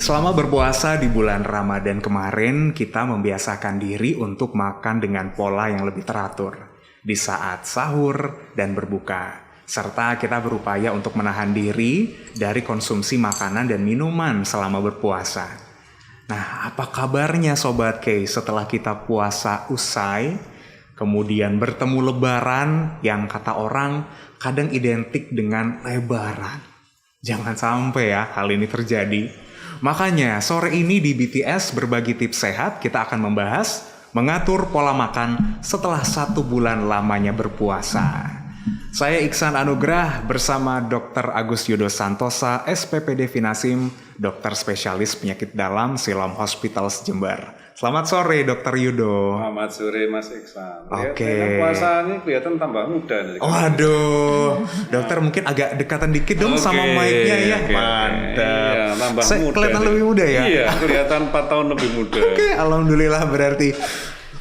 Selama berpuasa di bulan Ramadan kemarin, kita membiasakan diri untuk makan dengan pola yang lebih teratur di saat sahur dan berbuka. Serta kita berupaya untuk menahan diri dari konsumsi makanan dan minuman selama berpuasa. Nah, apa kabarnya Sobat K setelah kita puasa usai, kemudian bertemu Lebaran yang kata orang kadang identik dengan lebaran. Jangan sampai ya hal ini terjadi. Makanya sore ini di BTS Berbagi Tips Sehat kita akan membahas mengatur pola makan setelah 1 bulan lamanya berpuasa. Saya Iksan Anugrah bersama Dr. Agus Yudo Santosa, SPPD Finasim, dokter spesialis penyakit dalam Siloam Hospitals Jember. Selamat sore Dr. Yudo. Selamat sore Mas Iksan. Oke. Puasanya kelihatan tambah muda nih. Waduh, dokter mungkin agak dekatan dikit dong sama mic-nya ya. Mantap. Iya, tambah Saya muda. kelihatan lebih muda ya? Iya, kelihatan 4 tahun lebih muda. Oke, alhamdulillah berarti.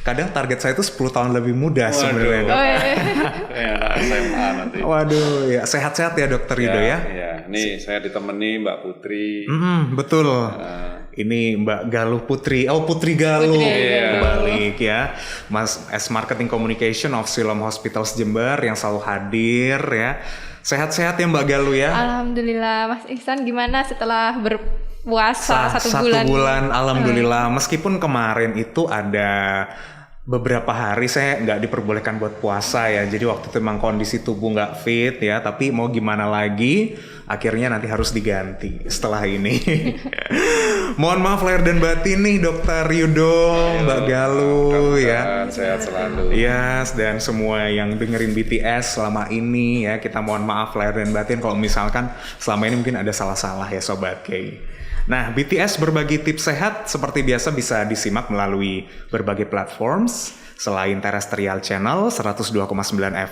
Kadang target saya itu 10 tahun lebih muda sebenarnya. Ya, SMA nanti. Waduh, ya sehat-sehat ya Dokter Yudo ya. Iya, nih saya ditemani Mbak Putri. Betul. Ini Mbak Galuh Putri. Oh, Putri Galuh. Balik ya. Mas as Marketing Communication of Siloam Hospitals Jember yang selalu hadir ya. Sehat-sehat ya Mbak Galuh ya. Alhamdulillah. Mas Ihsan gimana setelah berpuasa 1 bulan? 1 bulan alhamdulillah. Meskipun kemarin itu ada beberapa hari saya nggak diperbolehkan buat puasa ya. Jadi waktu itu memang kondisi tubuh nggak fit ya. Tapi mau gimana lagi, akhirnya nanti harus diganti setelah ini. Mohon maaf lahir dan batin nih Dokter Yudo, Mbak Galuh ya. Sehat selalu. Yes, dan semua yang dengerin BTS selama ini ya, kita mohon maaf lahir dan batin kalau misalkan selama ini mungkin ada salah-salah ya Sobat K. Nah, BTS Berbagi Tips Sehat seperti biasa bisa disimak melalui berbagai platforms. Selain Terrestrial Channel 102,9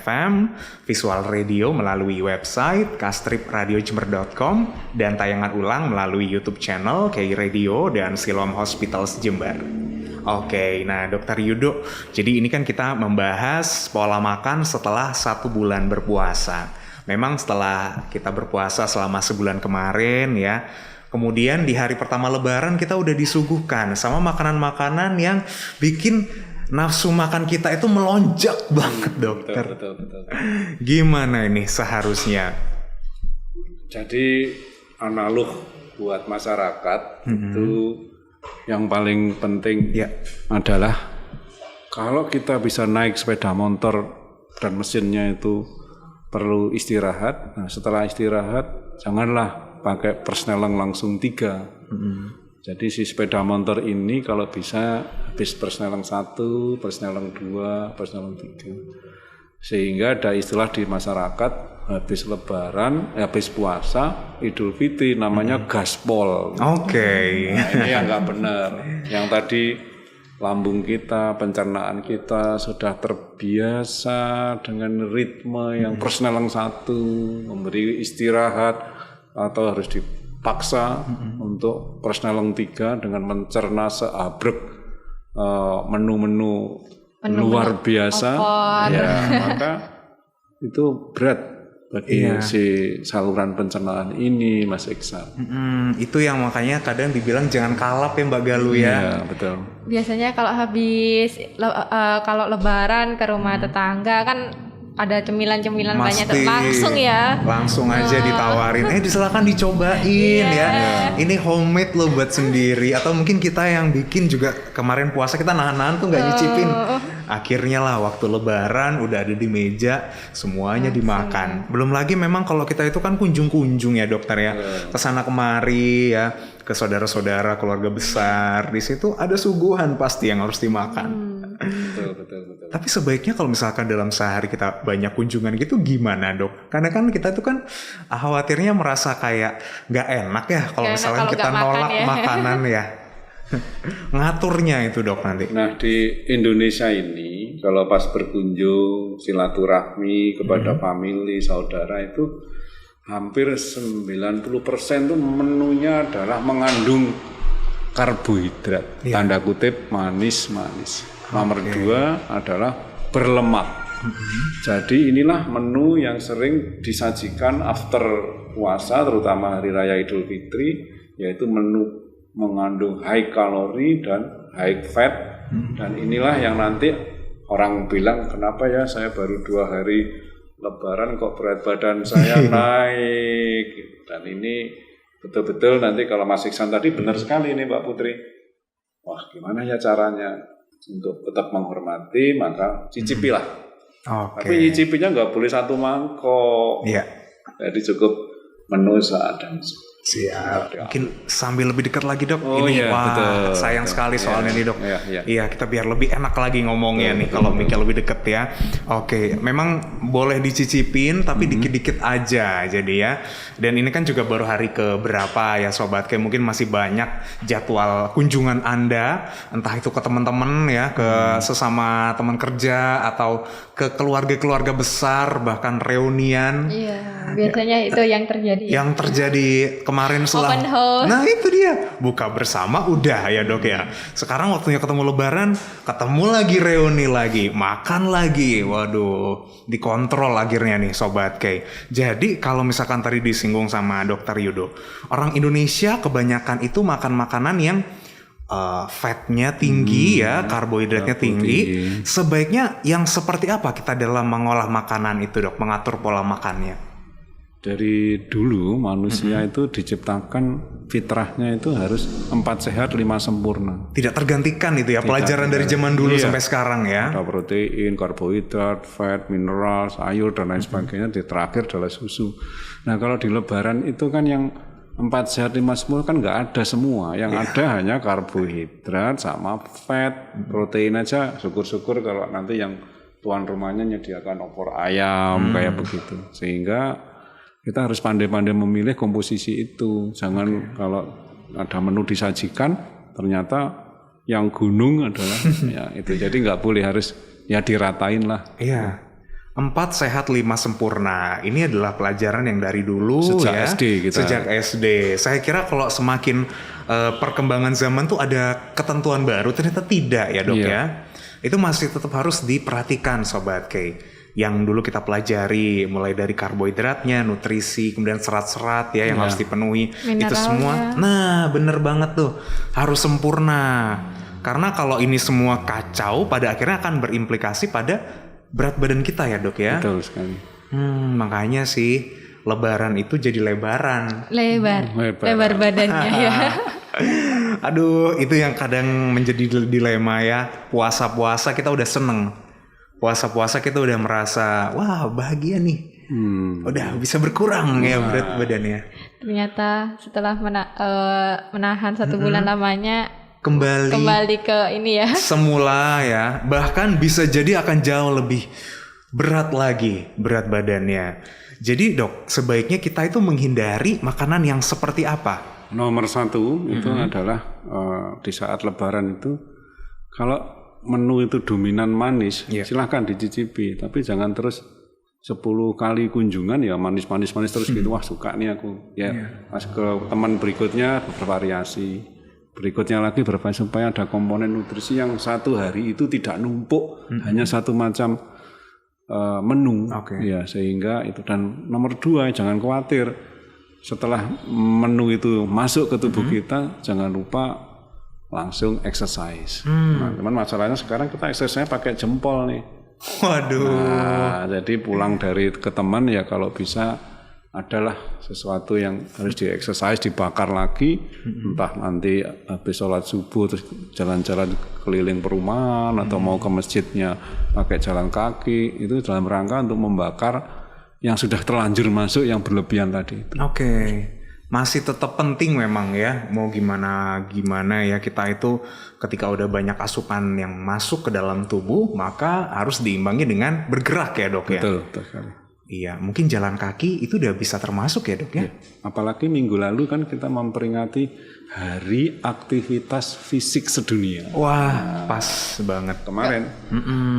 FM, visual radio melalui website kastripradiojember.com, dan tayangan ulang melalui YouTube channel KI Radio dan Siloam Hospitals Jember. Oke, nah Dokter Yudo, jadi ini kan kita membahas pola makan setelah 1 bulan berpuasa. Memang setelah kita berpuasa selama sebulan kemarin ya, kemudian di hari pertama Lebaran kita udah disuguhkan sama makanan-makanan yang bikin nafsu makan kita itu melonjak banget dokter. Betul. Gimana ini seharusnya? Jadi analog buat masyarakat itu yang paling penting adalah kalau kita bisa naik sepeda motor dan mesinnya itu perlu istirahat. Nah, setelah istirahat janganlah pakai persneling langsung 3. Jadi si sepeda motor ini kalau bisa habis persneling 1, persneling 2, persneling 3. Sehingga ada istilah di masyarakat habis Lebaran, habis puasa, Idul Fitri namanya gaspol. Oke. Nah, ini yang nggak benar. Yang tadi lambung kita, pencernaan kita sudah terbiasa dengan ritme yang persneling 1, memberi istirahat atau harus dipaksa untuk persneling 3 dengan mencerna seabrek menu-menu luar biasa ya, maka itu berat bagi si saluran pencernaan ini Mas Iksan. Itu yang makanya kadang dibilang jangan kalap ya Mbak Galuh ya. Iya, betul. Biasanya kalau habis kalau Lebaran ke rumah tetangga kan ada cemilan-cemilan banyak tuh, langsung aja ditawarin, silakan dicobain ya. Ini homemade loh buat sendiri. Atau mungkin kita yang bikin juga kemarin puasa kita nahan-nahan tuh nggak nyicipin. Akhirnya lah waktu Lebaran udah ada di meja, semuanya dimakan. Belum lagi memang kalau kita itu kan kunjung-kunjung ya dokter ya, kesana kemari ya, ke saudara-saudara keluarga besar. Di situ ada suguhan pasti yang harus dimakan. Betul. Tapi sebaiknya kalau misalkan dalam sehari kita banyak kunjungan gitu gimana dok? Karena kan kita tuh kan khawatirnya merasa kayak nggak enak ya kalau misalkan kita nolak makanan ya. Ngaturnya itu dok nanti. Nah di Indonesia ini kalau pas berkunjung silaturahmi kepada famili saudara itu hampir 90% tuh menunya adalah mengandung karbohidrat, tanda kutip manis-manis. Nomor 2 adalah berlemak. Jadi inilah menu yang sering disajikan after puasa, terutama hari raya Idul Fitri, yaitu menu mengandung high kalori dan high fat. Dan inilah yang nanti orang bilang, kenapa ya saya baru 2 hari Lebaran kok berat badan saya naik. Dan ini betul-betul nanti kalau Mas Iksan tadi benar sekali nih Mbak Putri. Wah, gimana ya caranya untuk tetap menghormati, maka cicipilah. Tapi nyicipinya nggak boleh 1 mangkok. Jadi cukup menu seadanya. Siap. Mungkin sambil lebih dekat lagi dok. Ini betul. Sayang sekali soalnya nih dok. Iya, kita biar lebih enak lagi ngomongnya nih kalau mic lebih deket ya. Oke, memang boleh dicicipin tapi dikit-dikit aja jadi ya. Dan ini kan juga baru hari ke berapa ya sobat, kayak mungkin masih banyak jadwal kunjungan Anda, entah itu ke teman-teman ya, ke sesama teman kerja atau ke keluarga-keluarga besar, bahkan reunian. Iya, biasanya itu yang terjadi. Yang terjadi kemarin setelah. Nah itu dia, buka bersama udah ya dok ya. Sekarang waktunya ketemu Lebaran, ketemu lagi reuni lagi, makan lagi. Waduh, dikontrol akhirnya nih sobat K. Jadi kalau misalkan tadi disinggung sama Dokter Yudo, orang Indonesia kebanyakan itu makan makanan yang fatnya tinggi ya, karbohidratnya tinggi. Sebaiknya yang seperti apa kita dalam mengolah makanan itu dok, mengatur pola makannya? Dari dulu manusia itu diciptakan fitrahnya itu harus 4 sehat 5 sempurna. Tidak tergantikan itu ya, pelajaran dari zaman dulu sampai sekarang ya. Ada protein, karbohidrat, fat, mineral, sayur dan lain sebagainya. Di terakhir adalah susu. Nah kalau di Lebaran itu kan yang 4 sehat 5 sempurna kan nggak ada semua. Yang ada hanya karbohidrat sama fat, protein aja. Syukur-syukur kalau nanti yang tuan rumahnya menyediakan opor ayam kayak begitu. Sehingga kita harus pandai-pandai memilih komposisi itu. Jangan kalau ada menu disajikan ternyata yang gunung adalah ya itu. Jadi nggak boleh, harus ya diratain lah. Iya. 4 sehat 5 sempurna. Ini adalah pelajaran yang dari dulu sejak ya. SD kita. Sejak SD. Saya kira kalau semakin perkembangan zaman tuh ada ketentuan baru, ternyata tidak ya dok ya. Itu masih tetap harus diperhatikan sobat K. Yang dulu kita pelajari mulai dari karbohidratnya, nutrisi, kemudian serat-serat ya yang harus dipenuhi. Mineralnya. Itu semua. Nah, bener banget tuh. Harus sempurna. Karena kalau ini semua kacau, pada akhirnya akan berimplikasi pada berat badan kita ya dok ya. Betul sekali. Makanya sih Lebaran itu jadi lebaran. Lebar badannya ya. Aduh, itu yang kadang menjadi dilema ya. Puasa-puasa kita udah seneng. Puasa-puasa kita udah merasa wah bahagia nih, udah bisa berkurang ya berat badannya. Ternyata setelah menahan 1 bulan lamanya kembali ke ini ya. Semula ya, bahkan bisa jadi akan jauh lebih berat lagi berat badannya. Jadi dok, sebaiknya kita itu menghindari makanan yang seperti apa? Nomor 1 itu adalah di saat Lebaran itu kalau menu itu dominan manis, silahkan dicicipi, tapi jangan terus 10 kali kunjungan ya manis terus gitu. Wah suka nih aku ya. Pas ke teman berikutnya bervariasi, berikutnya lagi bervariasi supaya ada komponen nutrisi yang 1 hari itu tidak numpuk hanya 1 macam menu ya, sehingga itu. Dan nomor 2 jangan khawatir setelah menu itu masuk ke tubuh kita, jangan lupa langsung exercise. Nah, cuman masalahnya sekarang kita exercise pakai jempol nih. Waduh. Nah, jadi pulang dari ke teman ya kalau bisa adalah sesuatu yang harus di exercise, dibakar lagi. Entah nanti habis sholat subuh terus jalan-jalan keliling perumahan atau mau ke masjidnya pakai jalan kaki. Itu dalam rangka untuk membakar yang sudah terlanjur masuk yang berlebihan tadi. Oke. Masih tetap penting memang ya, mau gimana ya kita itu ketika udah banyak asupan yang masuk ke dalam tubuh, maka harus diimbangi dengan bergerak ya dok ya. Betul sekali. Iya, mungkin jalan kaki itu udah bisa termasuk ya dok ya. Apalagi minggu lalu kan kita memperingati Hari Aktivitas Fisik Sedunia. Wah, pas banget kemarin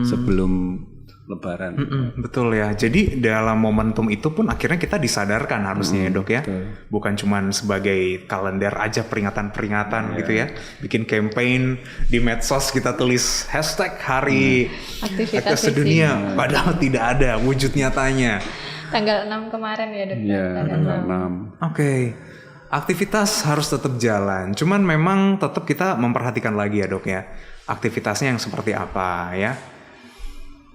sebelum Lebaran. Betul ya. Jadi dalam momentum itu pun akhirnya kita disadarkan harusnya ya dok ya. Betul. Bukan cuman sebagai kalender aja peringatan-peringatan gitu ya. Bikin campaign di medsos kita tulis hashtag Hari Aktivitas Sedunia. Padahal tidak ada wujud nyatanya. Tanggal 6 kemarin ya dok. Iya, tanggal 6. Oke. aktivitas harus tetap jalan. Cuman memang tetap kita memperhatikan lagi ya dok ya. Aktivitasnya yang seperti apa ya.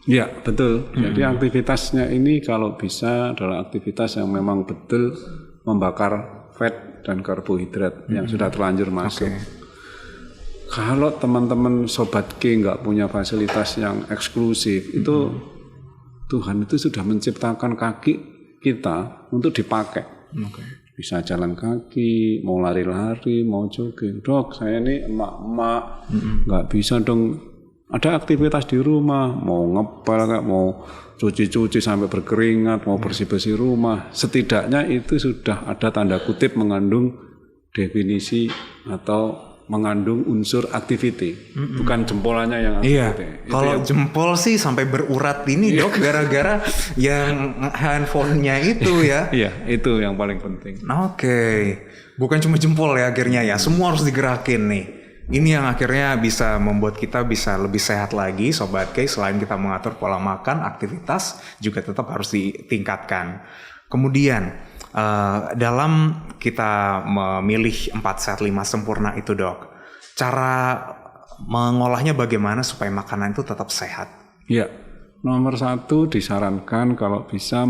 Ya betul. Jadi aktivitasnya ini kalau bisa adalah aktivitas yang memang betul membakar fat dan karbohidrat yang sudah terlanjur masuk. Kalau teman-teman Sobat K nggak punya fasilitas yang eksklusif, itu Tuhan itu sudah menciptakan kaki kita untuk dipakai. Bisa jalan kaki, mau lari-lari, mau jogging. Dok, saya ini emak-emak, nggak bisa dong. Ada aktivitas di rumah, mau ngepel, mau cuci-cuci sampai berkeringat, mau bersih-bersih rumah. Setidaknya itu sudah ada tanda kutip mengandung definisi atau mengandung unsur activity, bukan jempolannya yang activity. Iya, kalau jempol sih sampai berurat ini dok, gara-gara yang handphonenya itu ya. Iya, itu yang paling penting. Oke, bukan cuma jempol ya akhirnya ya, semua harus digerakin nih. Ini yang akhirnya bisa membuat kita bisa lebih sehat lagi, Sobat K. Selain kita mengatur pola makan, aktivitas juga tetap harus ditingkatkan. Kemudian dalam kita memilih 4 sehat 5 sempurna itu dok, cara mengolahnya bagaimana supaya makanan itu tetap sehat? Ya, nomor 1 disarankan kalau bisa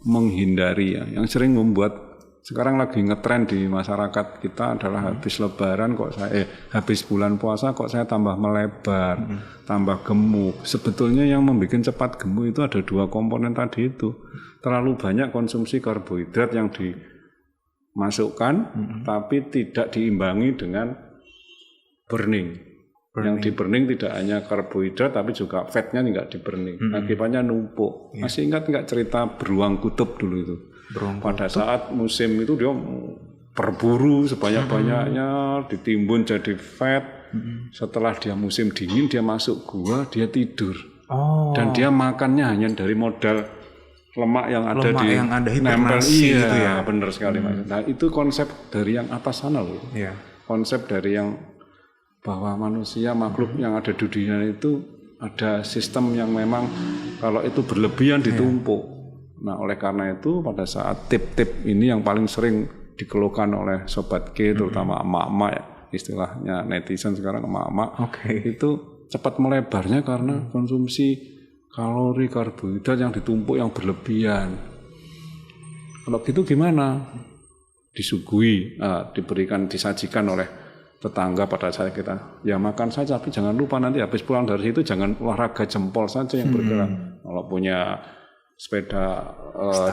menghindari ya, yang sering membuat sekarang lagi ngetren di masyarakat kita adalah habis lebaran kok saya habis bulan puasa kok saya tambah melebar, tambah gemuk. Sebetulnya yang membuat cepat gemuk itu ada 2 komponen tadi itu. Terlalu banyak konsumsi karbohidrat yang dimasukkan tapi tidak diimbangi dengan burning. Yang di burning tidak hanya karbohidrat tapi juga fatnya nggak di burning. Akibatnya numpuk. Masih ingat nggak cerita beruang kutub dulu itu? Pada saat musim itu dia berburu sebanyak-banyaknya, ditimbun jadi fat. Setelah dia musim dingin dia masuk gua, dia tidur. Dan dia makannya hanya dari modal lemak yang ada nempel gitu ya. Benar sekali Mas. Nah, itu konsep dari yang atas sana loh. Iya. Konsep dari yang bahwa manusia makhluk yang ada di dunia itu ada sistem yang memang kalau itu berlebihan ditumpuk. Nah, oleh karena itu pada saat tip-tip ini yang paling sering dikeluhkan oleh Sobat K terutama emak-emak ya, istilahnya netizen sekarang emak-emak itu cepat melebarnya karena konsumsi kalori karbohidrat yang ditumpuk yang berlebihan. Kalau gitu gimana? Disuguhi, disajikan oleh tetangga pada saat kita ya makan saja, tapi jangan lupa nanti habis pulang dari situ jangan olahraga jempol saja yang bergerak. Kalau punya sepeda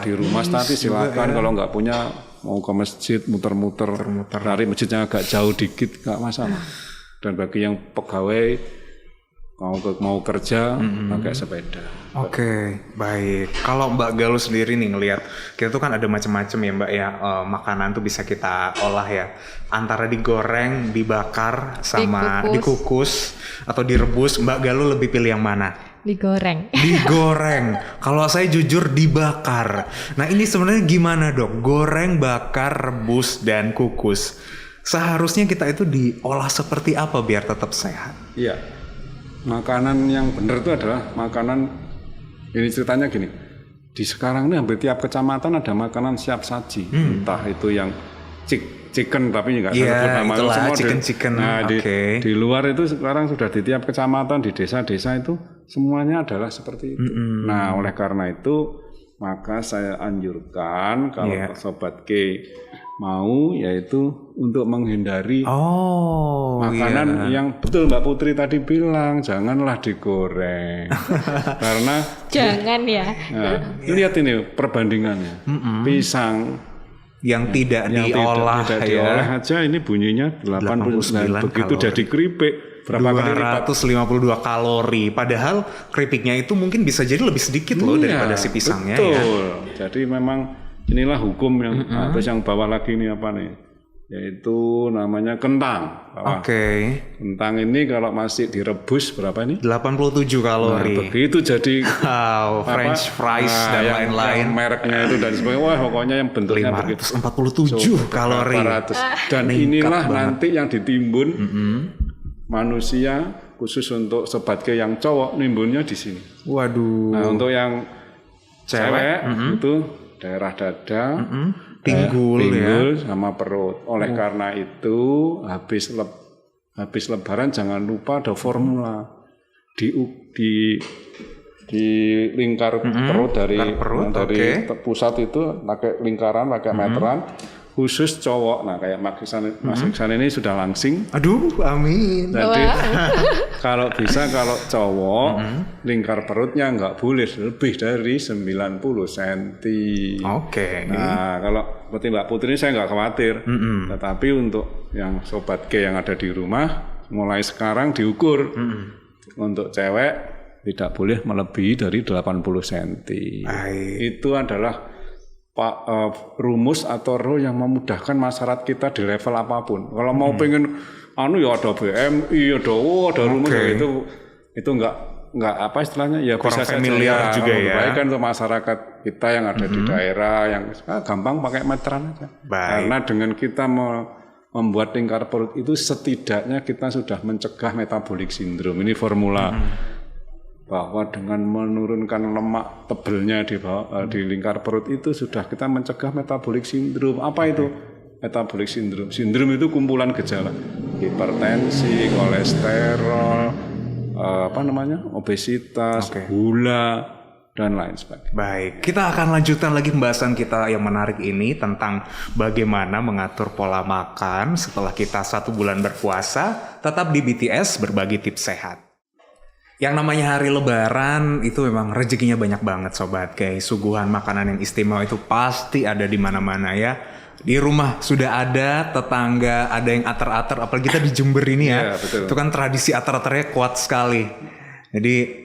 di rumah statis silakan, kalau nggak punya mau ke masjid muter-muter dari masjidnya agak jauh dikit nggak masalah. Dan bagi yang pegawai mau kerja pakai sepeda. Oke, baik. Kalau Mbak Galuh sendiri nih ngelihat, kita tuh kan ada macam-macam ya Mbak ya, makanan tuh bisa kita olah ya, antara digoreng, dibakar, sama dikukus atau direbus. Mbak Galuh lebih pilih yang mana? Digoreng. Digoreng. Kalau saya jujur dibakar. Nah ini sebenarnya gimana dok? Goreng, bakar, rebus, dan kukus. Seharusnya kita itu diolah seperti apa biar tetap sehat? Iya. Makanan yang benar itu adalah makanan, ini ceritanya gini, di sekarang ini hampir tiap kecamatan ada makanan siap saji, entah itu yang chicken tapi nggak sebut nama semua chicken. Nah di luar itu sekarang sudah di tiap kecamatan, di desa-desa itu semuanya adalah seperti itu. Nah oleh karena itu maka saya anjurkan kalau Sobat K mau yaitu untuk menghindari makanan yang betul Mbak Putri tadi bilang janganlah digoreng karena jangan ya. Nah, lihat ini perbandingannya pisang yang tidak diolah aja ini bunyinya 89 begitu kalori. Jadi keripik berapa 252 kalori padahal keripiknya itu mungkin bisa jadi lebih sedikit loh daripada si pisangnya. Betul. Jadi memang inilah hukum yang terus yang bawah lagi ini apa nih? Yaitu namanya kentang. Kentang ini kalau masih direbus berapa ini? 87 kalori. Nah, begitu jadi French fries dan lain-lain. Mereknya itu dan sebagainya. Wah, pokoknya yang bentuknya 547 kalori. Dan inilah nanti yang ditimbun manusia khusus untuk Sobat K yang cowok nimbunnya di sini. Waduh. Nah, untuk yang cewek itu daerah dada pinggul sama perut. Oleh karena itu habis lebaran jangan lupa ada formula di lingkar perut dari pusat itu pakai lingkaran, pakai meteran khusus cowok. Nah kayak Mas Iksan ini sudah langsing. Aduh, amin. Jadi kalau cowok lingkar perutnya nggak boleh lebih dari 90 cm. Oke. Nah kalau seperti Mbak Putri ini saya nggak khawatir. Tetapi untuk yang sobat G yang ada di rumah, mulai sekarang diukur. Untuk cewek tidak boleh melebihi dari 80 cm. Itu adalah rumus atau rule yang memudahkan masyarakat kita di level apapun. Kalau mau pengen ya ada BMI, ada rumus itu enggak apa istilahnya ya kurang bisa familiar saja juga ya. Baik untuk masyarakat kita yang ada di daerah yang gampang pakai meteran aja. Karena dengan kita membuat lingkar perut itu setidaknya kita sudah mencegah metabolic syndrome. Ini formula bahwa dengan menurunkan lemak tebelnya di lingkar perut itu sudah kita mencegah metabolic syndrome. Apa itu metabolic syndrome? Sindrom itu kumpulan gejala hipertensi, kolesterol, obesitas, gula dan lain sebagainya. Baik, kita akan lanjutkan lagi pembahasan kita yang menarik ini tentang bagaimana mengatur pola makan setelah kita 1 bulan berpuasa. Tetap di BTS berbagi tips sehat. Yang namanya hari lebaran itu memang rezekinya banyak banget sobat. Kayak suguhan makanan yang istimewa itu pasti ada di mana-mana ya. Di rumah sudah ada, tetangga ada yang ater-ater, apalagi kita di Jember ini ya. Itu kan tradisi ater-aternya kuat sekali. Jadi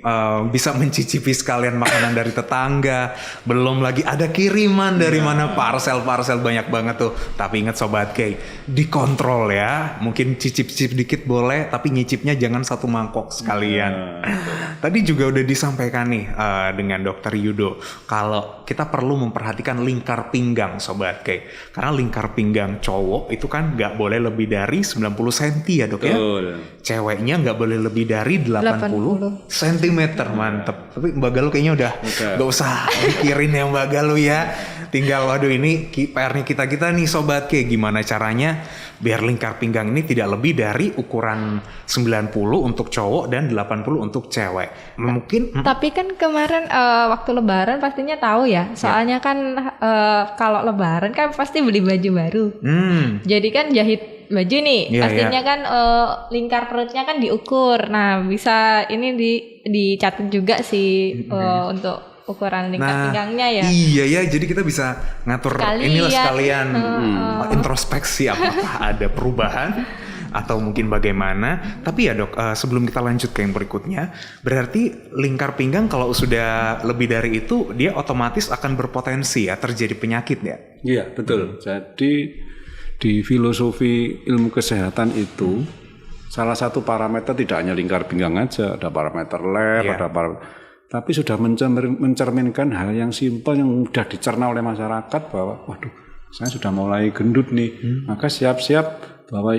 bisa mencicipi sekalian makanan dari tetangga. Belum lagi ada kiriman dari mana, parcel-parcel banyak banget tuh. Tapi ingat sobat K, dikontrol ya. Mungkin cicip-cicip dikit boleh, tapi nyicipnya jangan 1 mangkok sekalian. Tadi juga udah disampaikan nih dengan Dokter Yudo, kalau kita perlu memperhatikan lingkar pinggang sobat K. Karena lingkar pinggang cowok itu kan nggak boleh lebih dari 90 cm ya dok ya. Ceweknya nggak boleh lebih dari 80 cm. Mantep. Tapi Mbak Galuh kayaknya udah gak usah mikirin ya Mbak Galuh ya. Tinggal waduh ini PR-nya kita nih sobat K, gimana caranya biar lingkar pinggang ini tidak lebih dari ukuran 90 untuk cowok dan 80 untuk cewek. Mungkin tapi kan kemarin waktu lebaran pastinya tahu ya. Soalnya kan kalau lebaran kan pasti beli baju baru. Jadi kan jahit baju nih, pastinya kan lingkar perutnya kan diukur. Nah, bisa ini dicatat juga sih untuk ukuran lingkar pinggangnya ya. Iya ya, jadi kita bisa ngatur inilah sekalian introspeksi apakah ada perubahan atau mungkin bagaimana. Tapi ya dok, sebelum kita lanjut ke yang berikutnya, berarti lingkar pinggang kalau sudah lebih dari itu dia otomatis akan berpotensi ya terjadi penyakit ya? Iya betul. Jadi di filosofi ilmu kesehatan itu salah satu parameter tidak hanya lingkar pinggang aja, ada parameter lab, ada tapi sudah mencerminkan hal yang simpel yang mudah dicerna oleh masyarakat bahwa waduh saya sudah mulai gendut nih, maka siap-siap bahwa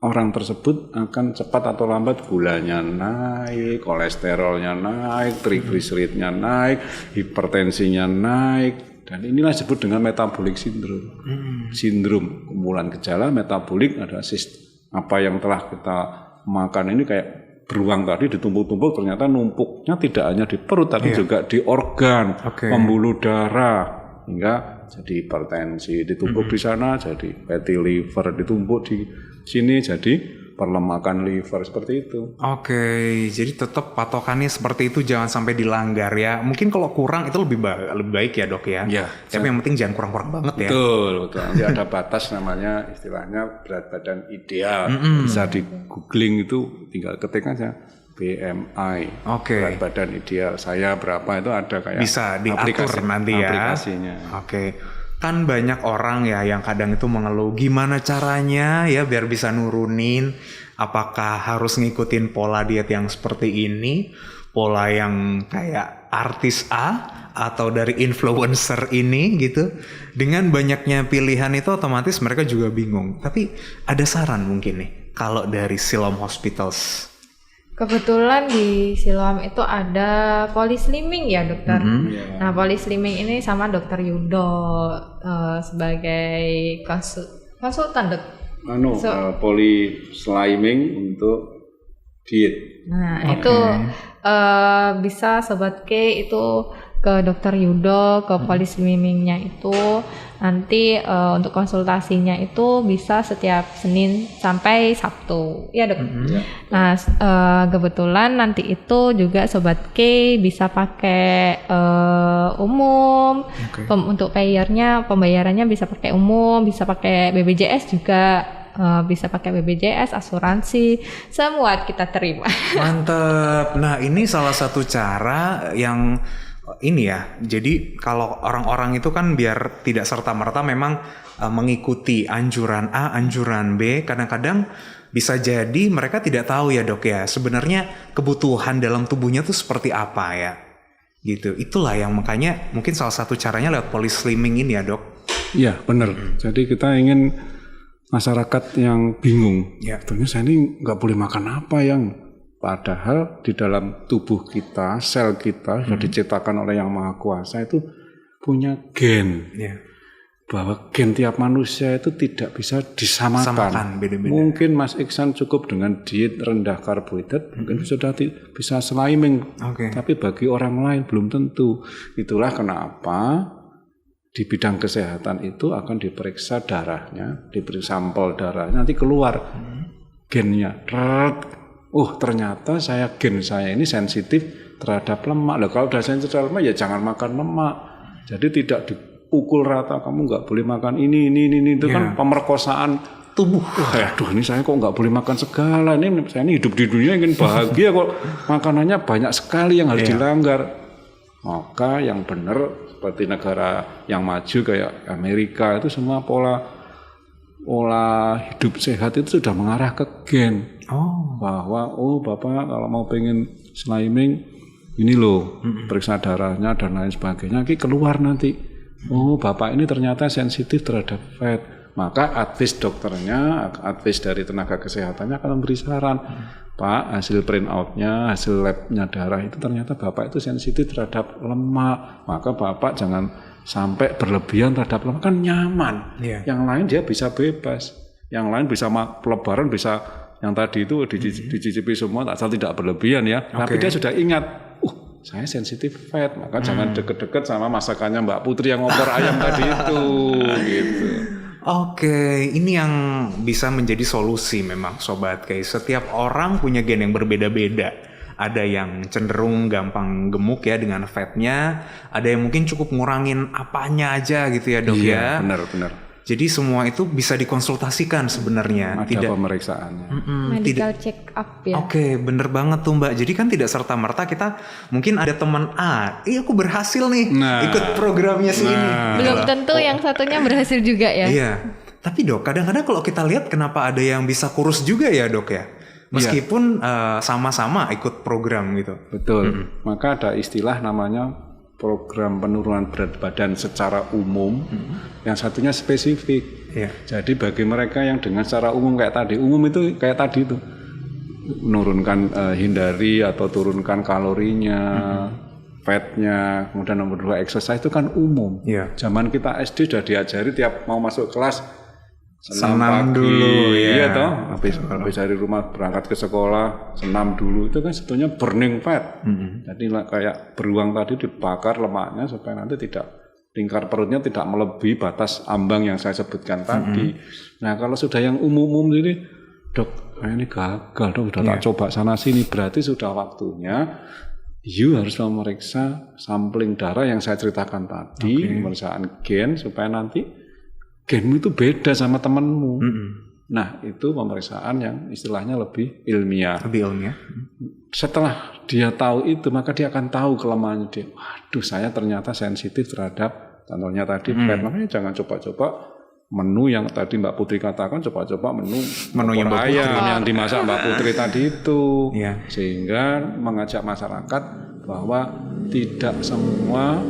orang tersebut akan cepat atau lambat gulanya naik, kolesterolnya naik, trigliseridnya naik, hipertensinya naik, dan inilah disebut dengan metabolic syndrome. Sindrom kumpulan gejala metabolik adalah apa yang telah kita makan ini kayak beruang tadi ditumpuk-tumpuk, ternyata numpuknya tidak hanya di perut tapi juga di organ, pembuluh darah, hingga jadi hipertensi, ditumpuk di sana jadi fatty liver, ditumpuk di sini jadi perlemakan liver, seperti itu. Jadi tetap patokannya seperti itu, jangan sampai dilanggar ya. Mungkin kalau kurang itu lebih baik ya dok ya. Tapi yang penting jangan kurang-kurang banget ya. Betul. Nanti ada batas namanya istilahnya berat badan ideal. Bisa di googling itu tinggal ketik aja BMI. Berat badan ideal saya berapa, itu ada kayak bisa diatur nanti ya aplikasinya. Kan banyak orang ya yang kadang itu mengeluh gimana caranya ya biar bisa nurunin, apakah harus ngikutin pola diet yang seperti ini, pola yang kayak artis A atau dari influencer ini gitu. Dengan banyaknya pilihan itu otomatis mereka juga bingung. Tapi ada saran mungkin nih kalau dari Siloam Hospitals. Kebetulan di Siloam itu ada polislimming ya dokter. Nah polislimming ini sama dokter Yudo sebagai konsultan dok. Polislimming untuk diet. Nah itu bisa Sobat K itu ke dokter Yudo, ke polislimmingnya itu nanti untuk konsultasinya itu bisa setiap Senin sampai Sabtu ya dok. Nah kebetulan nanti itu juga Sobat K bisa pakai umum. Untuk pembayarannya bisa pakai umum, bisa pakai BPJS juga. Bisa pakai BPJS, asuransi, semua kita terima. Mantap. Nah ini salah satu cara yang ini ya. Jadi kalau orang-orang itu kan biar tidak serta-merta memang mengikuti anjuran A, anjuran B, kadang-kadang bisa jadi mereka tidak tahu ya dok ya. Sebenarnya kebutuhan dalam tubuhnya tuh seperti apa ya. Gitu. Itulah yang makanya mungkin salah satu caranya lewat polislimming ini ya dok. Iya benar. Jadi kita ingin masyarakat yang bingung. Ternyata saya ini nggak boleh makan apa yang padahal di dalam tubuh kita, sel kita sudah diciptakan oleh Yang Maha Kuasa itu punya gen. Bahwa gen tiap manusia itu tidak bisa disamakan. Beda-beda. Mungkin Mas Iksan cukup dengan diet rendah karbohidrat, mungkin sudah bisa slimming. Tapi bagi orang lain belum tentu. Itulah kenapa di bidang kesehatan itu akan diperiksa darahnya, diberi sampel darahnya, nanti keluar gennya. Ternyata gen saya ini sensitif terhadap lemak. Loh, kalau udah sensitif terhadap lemak ya jangan makan lemak. Jadi tidak dipukul rata, kamu nggak boleh makan ini itu kan pemerkosaan tubuh. Aduh ini saya kok nggak boleh makan segala. Saya ini hidup di dunia ingin bahagia kok makanannya banyak sekali yang harus dilanggar. Maka yang benar seperti negara yang maju kayak Amerika itu semua pola hidup sehat itu sudah mengarah ke gen. Bahwa Bapak kalau mau pengen slimming ini loh periksa darahnya dan lain sebagainya, nanti keluar nanti Bapak ini ternyata sensitif terhadap fat. Maka advis dokternya, advis dari tenaga kesehatannya akan memberi saran, Pak, hasil print out-nya, hasil lab-nya darah itu ternyata Bapak itu sensitif terhadap lemak. Maka Bapak jangan sampai berlebihan terhadap lemak, kan nyaman. Yang lain dia bisa bebas. Yang lain bisa pelebaran, bisa yang tadi itu dicicipi semua, asal tidak berlebihan ya. Tapi dia sudah ingat, saya sensitif fat, maka jangan deket-deket sama masakannya Mbak Putri yang ngopor ayam tadi itu, gitu. Ini yang bisa menjadi solusi memang Sobat K. Setiap orang punya gen yang berbeda-beda. Ada yang cenderung gampang gemuk ya dengan fatnya, ada yang mungkin cukup ngurangin apanya aja gitu ya dok ya. Benar. Jadi semua itu bisa dikonsultasikan sebenarnya. Ada pemeriksaannya. Medical check up ya. Bener banget tuh Mbak. Jadi kan tidak serta-merta kita mungkin ada teman A, aku berhasil nih ikut programnya ini. Belum tentu yang satunya berhasil juga ya. Iya. Tapi dok, kadang-kadang kalau kita lihat kenapa ada yang bisa kurus juga ya dok ya? Meskipun sama-sama ikut program gitu. Betul. Maka ada istilah namanya program penurunan berat badan secara umum, yang satunya spesifik. Jadi bagi mereka yang dengan secara umum kayak tadi, umum itu kayak tadi itu menurunkan, hindari atau turunkan kalorinya, fatnya, kemudian nomor 2 exercise itu kan umum. Zaman kita SD sudah diajari tiap mau masuk kelas senam dulu habis dari rumah berangkat ke sekolah senam dulu, itu kan sebetulnya burning fat. Jadi kayak beruang tadi dibakar lemaknya supaya nanti lingkar perutnya tidak melebihi batas ambang yang saya sebutkan tadi. Nah kalau sudah yang umum ini, dok ini gagal dok, sudah tak coba sana sini, berarti sudah waktunya harus memeriksa sampling darah yang saya ceritakan tadi, pemeriksaan gen supaya nanti genmu itu beda sama temanmu. Nah, itu pemeriksaan yang istilahnya lebih ilmiah. Setelah dia tahu itu, maka dia akan tahu kelemahannya dia. Waduh, saya ternyata sensitif terhadap, contohnya tadi fat. Makanya jangan coba-coba menu yang tadi Mbak Putri katakan, coba-coba menu yang ayam yang dimasak Mbak Putri tadi itu. Sehingga mengajak masyarakat bahwa tidak semua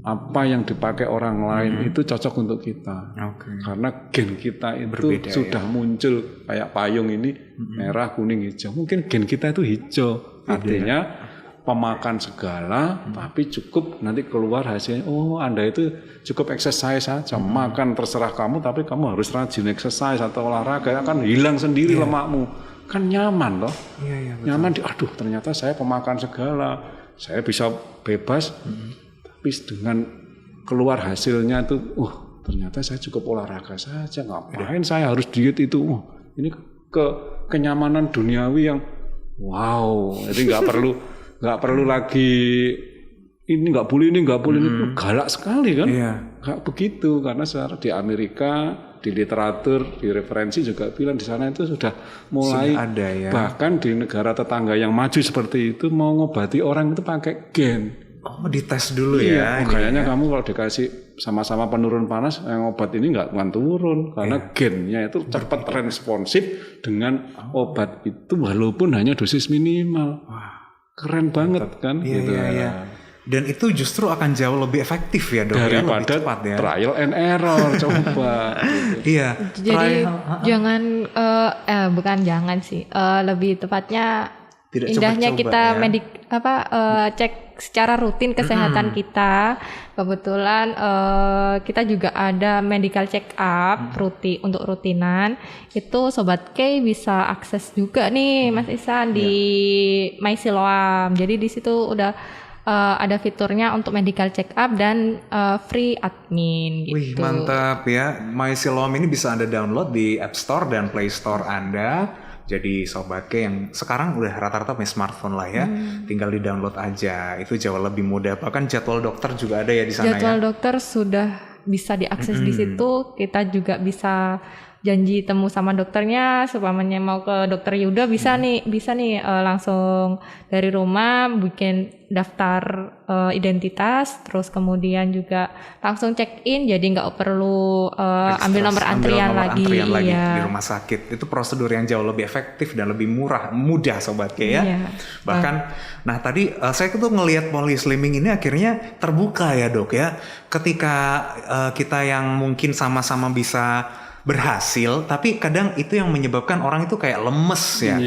apa yang dipakai orang lain itu cocok untuk kita. Karena gen kita itu berbeda, sudah muncul kayak payung ini merah, kuning, hijau. Mungkin gen kita itu hijau. Artinya pemakan segala, tapi cukup nanti keluar hasilnya. Oh, Anda itu cukup exercise saja, makan terserah kamu, tapi kamu harus rajin exercise atau olahraga, akan hilang sendiri lemakmu. Kan nyaman loh. Nyaman aduh ternyata saya pemakan segala, saya bisa bebas. Tapi dengan keluar hasilnya itu, ternyata saya cukup olahraga saja, ngapain saya harus diet itu? Ini kenyamanan duniawi yang wow, jadi nggak perlu lagi ini nggak boleh ini, galak sekali kan? Nggak begitu, karena di Amerika, di literatur, di referensi juga bilang di sana itu sudah mulai ada, ya. Bahkan di negara tetangga yang maju seperti itu mau ngobati orang itu pakai gen. Oh, dites dulu ya. Kayaknya kamu kalau dikasih sama-sama penurun panas, yang obat ini nggak akan turun karena gennya itu cepat responsif dengan obat itu walaupun hanya dosis minimal. Keren banget kan? Iya. Dan itu justru akan jauh lebih efektif ya dok, daripada lebih cepat ya. Trial and error coba. Iya. Jadi jangan jangan sih, lebih tepatnya tidak indahnya kita cek secara rutin kesehatan kita. Kebetulan kita juga ada medical check up untuk rutinan. Itu Sobat K bisa akses juga nih Mas Ihsan di My Siloam. Jadi di situ udah ada fiturnya untuk medical check up dan free admin gitu. Wih, mantap ya. My Siloam ini bisa Anda download di App Store dan Play Store Anda. Jadi Sobat K yang sekarang udah rata-rata punya smartphone lah ya, tinggal di-download aja. Itu jauh lebih mudah. Bahkan jadwal dokter juga ada ya di sana. Jadwal dokter sudah bisa diakses di situ. Kita juga bisa janji temu sama dokternya. Supamanya mau ke dokter Yuda bisa nih langsung dari rumah bikin daftar identitas, terus kemudian juga langsung check in, jadi nggak perlu ambil nomor antrian lagi di rumah sakit. Itu prosedur yang jauh lebih efektif dan lebih mudah Sobat K ya. Bahkan nah tadi saya tuh ngelihat polyslimming ini akhirnya terbuka ya dok ya, ketika kita yang mungkin sama-sama bisa berhasil, tapi kadang itu yang menyebabkan orang itu kayak lemes ya.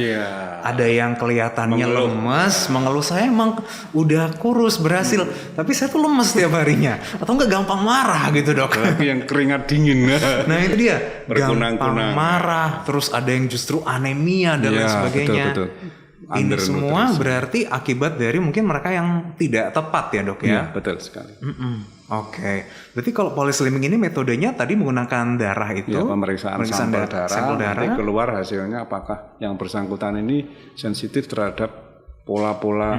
Ada yang kelihatannya lemes, mengeluh, saya emang udah kurus berhasil, tapi saya tuh lemes tiap harinya, atau enggak gampang marah gitu dok. Yang keringat dingin. Nah itu dia, gampang marah, terus ada yang justru anemia dan lain sebagainya. Betul. Ini semua berarti akibat dari mungkin mereka yang tidak tepat ya dok ya. Iya betul sekali. Oke. Berarti kalau polyslimming ini metodenya tadi menggunakan darah itu, pemeriksaan sampel darah, nanti keluar hasilnya apakah yang bersangkutan ini sensitif terhadap pola-pola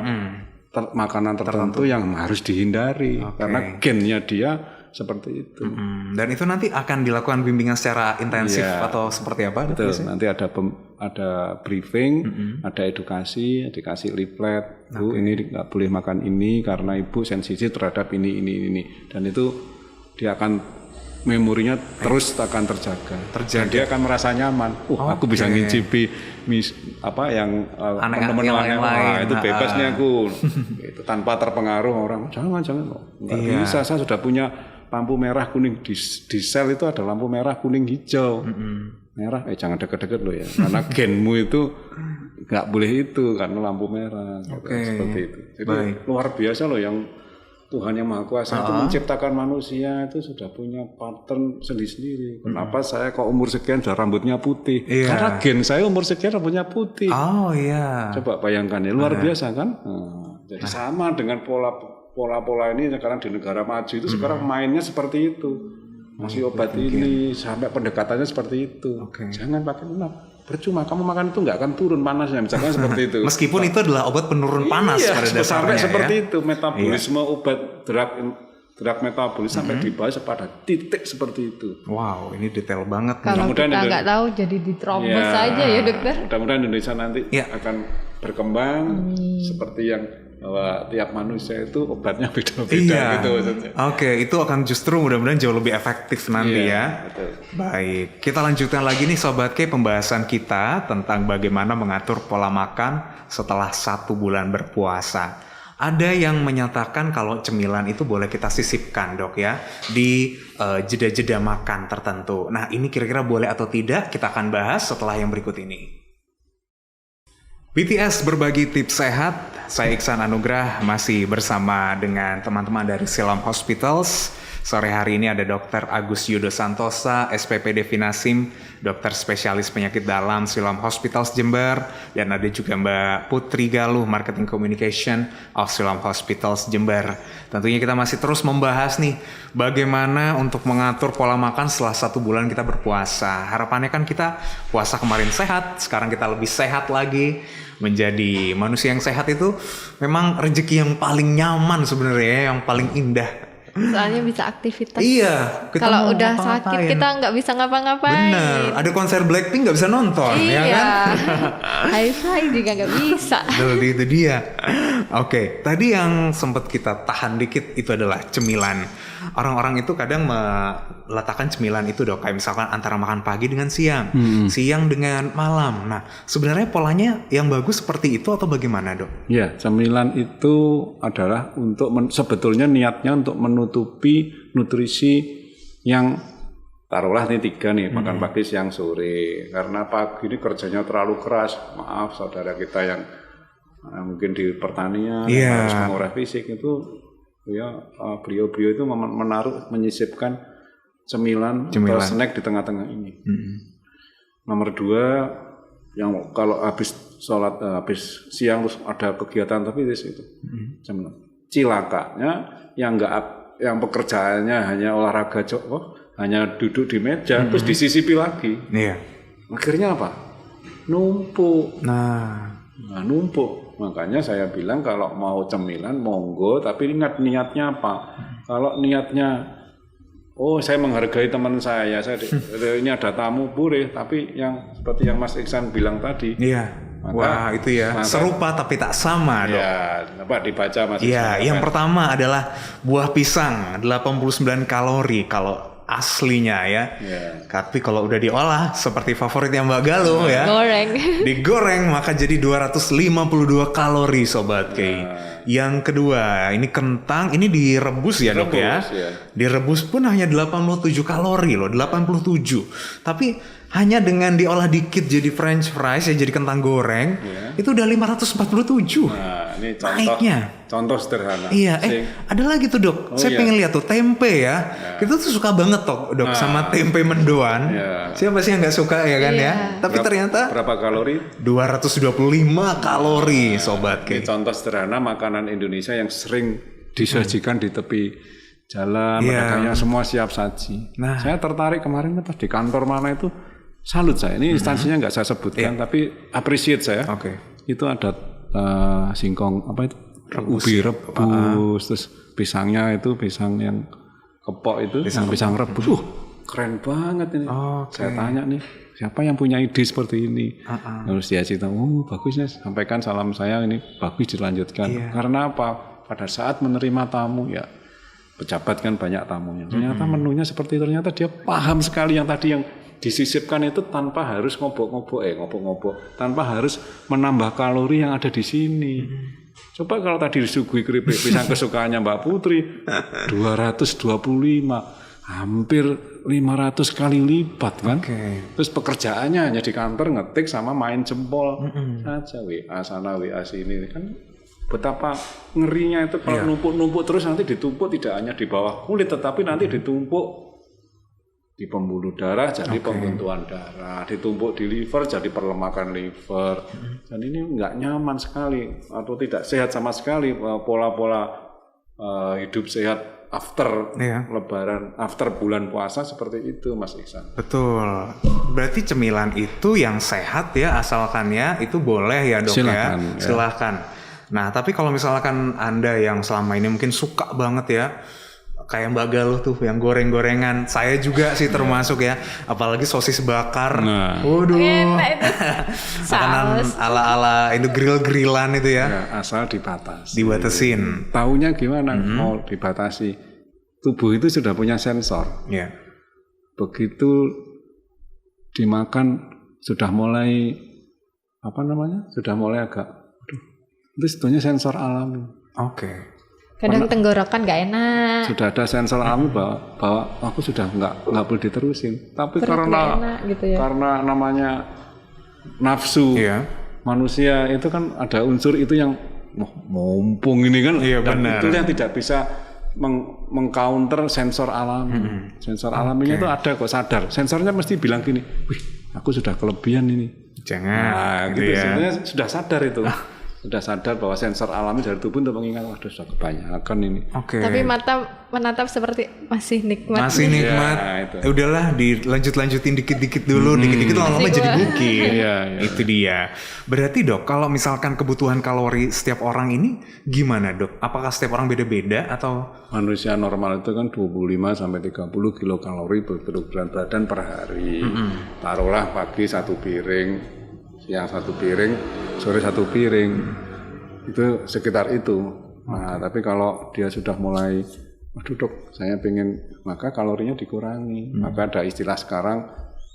makanan tertentu yang harus dihindari karena gennya dia seperti itu. Dan itu nanti akan dilakukan bimbingan secara intensif atau seperti apa? Betul. Nanti ada briefing, ada edukasi, dikasih leaflet. Bu, ini nggak boleh makan ini karena ibu sensitif terhadap ini. Dan itu dia akan memorinya terus akan terjaga. Dan dia akan merasa nyaman. Aku bisa ngicipi yang teman-teman yang lain. Itu bebas nih aku. Gitu, tanpa terpengaruh orang. Jangan. Nggak bisa. Saya sudah punya lampu merah kuning di sel itu ada lampu merah kuning hijau. Merah jangan deket-deket loh ya, karena genmu itu nggak boleh itu karena lampu merah. Seperti itu. Jadi luar biasa loh yang Tuhan yang Maha Kuasa itu menciptakan manusia itu sudah punya pattern sendiri-sendiri. Kenapa saya kok umur sekian sudah rambutnya putih? Karena gen saya umur sekian rambutnya putih. Coba bayangkan ya, luar biasa kan? Jadi sama dengan pola-pola ini sekarang di negara maju itu sekarang mainnya seperti itu. Masih obat ini sampai pendekatannya seperti itu. Jangan pakai percuma kamu makan itu nggak akan turun panasnya misalkan seperti itu. Meskipun itu adalah obat penurun panas pada dasarnya sampai seperti itu metabolisme obat drug metabolis sampai dibahas pada titik seperti itu. Wow, ini detail banget. Kalau kita nggak tahu jadi diterobos aja ya dokter. Mudah-mudahan Indonesia nanti akan berkembang seperti yang bahwa tiap manusia itu obatnya beda-beda gitu maksudnya. Itu akan justru mudah-mudahan jauh lebih efektif nanti ya. Betul. Baik, kita lanjutkan lagi nih Sobat K pembahasan kita tentang bagaimana mengatur pola makan setelah 1 bulan berpuasa. Ada yang menyatakan kalau cemilan itu boleh kita sisipkan, Dok, ya, di jeda-jeda makan tertentu. Nah, ini kira-kira boleh atau tidak kita akan bahas setelah yang berikut ini. BTS berbagi tips sehat. Saya Iksan Anugrah masih bersama dengan teman-teman dari Siloam Hospitals. Sore hari ini ada Dr. Agus Yudo Santosa, SPPD Finasim, dokter spesialis penyakit dalam Siloam Hospitals Jember, dan ada juga Mbak Putri Galuh, Marketing Communication of Siloam Hospitals Jember. Tentunya kita masih terus membahas nih bagaimana untuk mengatur pola makan setelah 1 bulan kita berpuasa. Harapannya kan kita puasa kemarin sehat, sekarang kita lebih sehat lagi. Menjadi manusia yang sehat itu memang rezeki yang paling nyaman sebenarnya, yang paling indah. Soalnya bisa aktivitas. Iya. Kalau udah sakit kita nggak bisa ngapa-ngapain. Bener. Ada konser Blackpink nggak bisa nonton, iya. Ya kan? Hi-fi juga nggak bisa. Itu dia. Oke, tadi yang sempat kita tahan dikit itu adalah cemilan. Orang-orang itu kadang meletakkan cemilan itu, Dok, kayak misalkan antara makan pagi dengan siang, siang dengan malam. Nah, sebenarnya polanya yang bagus seperti itu atau bagaimana, Dok? Ya, cemilan itu adalah untuk sebetulnya niatnya untuk menutupi nutrisi yang taruhlah nih 3 nih, makan pagi, siang, sore. Karena pagi ini kerjanya terlalu keras. Maaf saudara kita yang mungkin di pertanian yang harus mengurai fisik itu. Ya, beliau-beliau itu menyisipkan cemilan atau snack di tengah-tengah ini. Nomor 2, yang kalau habis sholat, habis siang terus ada kegiatan tapi itu cemilan. Cilakanya yang pekerjaannya hanya olahraga, hanya duduk di meja terus disisipi lagi. Iya. Akhirnya apa? Numpuk. Nah, numpuk. Makanya saya bilang kalau mau cemilan monggo, tapi ingat niatnya apa. Kalau niatnya saya menghargai teman saya ini ada tamu boleh, tapi yang seperti yang Mas Iksan bilang tadi. Iya. Wah, itu ya. Serupa tapi tak sama, Dok. Ya, coba dibaca Mas Iksan. Iya, yang pertama adalah buah pisang 89 kalori kalau aslinya ya. Tapi kalau udah diolah seperti favoritnya Mbak Galuh ya. Digoreng maka jadi 252 kalori, Sobat Kei. Yang kedua, ini kentang, ini direbus ya, Dok ya. Direbus pun hanya 87 kalori loh, 87. Tapi hanya dengan diolah dikit jadi french fries ya, jadi kentang goreng, itu udah 547. Nah, ini contoh sederhana. Iya, ada lagi tuh, Dok. Saya pengen lihat tuh tempe ya. Kita tuh suka banget toh, Dok, sama tempe mendoan. Siapa sih yang nggak suka ya kan ya? Tapi ternyata berapa kalori? 225 kalori, Sobat Kei. Ini contoh sederhana makanan Indonesia yang sering disajikan di tepi jalan, pedagangnya semua siap saji. Nah, saya tertarik kemarin pas di kantor mana itu. Salut saya, ini instansinya nggak saya sebutkan, tapi appreciate saya. Itu ada singkong itu ubi rebus, terus pisangnya itu pisang yang kepok itu, pisang rebus. Keren banget ini. Saya tanya nih, siapa yang punya ide seperti ini? Terus dia cerita, bagusnya, sampaikan salam saya ini bagus dilanjutkan. Karena apa? Pada saat menerima tamu ya, pejabat kan banyak tamunya. Ternyata menunya seperti itu, ternyata dia paham sekali yang tadi yang disisipkan itu tanpa harus ngobok-ngobok, tanpa harus menambah kalori yang ada di sini. Coba kalau tadi disuguhi keripik pisang kesukaannya Mbak Putri, 225, hampir 500 kali lipat kan. Terus pekerjaannya hanya di kantor ngetik sama main jempol saja, WA sana WA sini kan. Betapa ngerinya itu kalau numpuk-numpuk terus, nanti ditumpuk tidak hanya di bawah kulit tetapi nanti ditumpuk di pembuluh darah jadi pembuntuan darah, ditumpuk di liver jadi perlemakan liver. Dan ini nggak nyaman sekali atau tidak sehat sama sekali pola-pola hidup sehat after Lebaran, after bulan puasa seperti itu, Mas Iksan. Betul. Berarti cemilan itu yang sehat ya, asalkannya itu boleh ya, Dok. Silakan. Nah, tapi kalau misalkan Anda yang selama ini mungkin suka banget ya, kayak Mbak Galuh tuh yang goreng-gorengan, saya juga sih termasuk ya, apalagi sosis bakar. Waduh, makanan ala-ala itu grill-grillan itu ya. Asal dibatasin. Taunya gimana? Mau dibatasi, tubuh itu sudah punya sensor. Begitu dimakan sudah mulai sudah mulai agak, itu sebetulnya sensor alami. Oke. Kadang tenggorokan nggak enak. Sudah ada sensor alami bahwa aku sudah nggak boleh diterusin. Tapi Perut nggak enak, gitu ya. karena namanya nafsu manusia itu kan ada unsur itu yang mumpung ini kan. Iya, dan benar. itu yang tidak bisa mengcounter sensor alami. Sensor alaminya itu ada kok, sadar. Sensornya mesti bilang gini, wih aku sudah kelebihan ini. Jangan. Nah, gitu ya. Sebenarnya sudah sadar itu. Sudah sadar bahwa sensor alami dari tubuh untuk mengingat, waduh sudah kebanyakan ini. Oke. Tapi mata menatap seperti masih nikmat. Masih nikmat. Ya, Udahlah dilanjut-lanjutin dikit-dikit dulu, dikit-dikit lama-lama jadi bukit. Iya. Itu dia. Berarti Dok, kalau misalkan kebutuhan kalori setiap orang ini gimana Dok? Apakah setiap orang beda-beda atau? Manusia normal itu kan 25 sampai 30 kilokalori per kilogram badan per hari. Taruhlah pagi 1 piring, siang 1 piring, sore 1 piring. Itu sekitar itu. Nah, tapi kalau dia sudah mulai, aduh Dok, saya pengen, maka kalorinya dikurangi. Maka ada istilah sekarang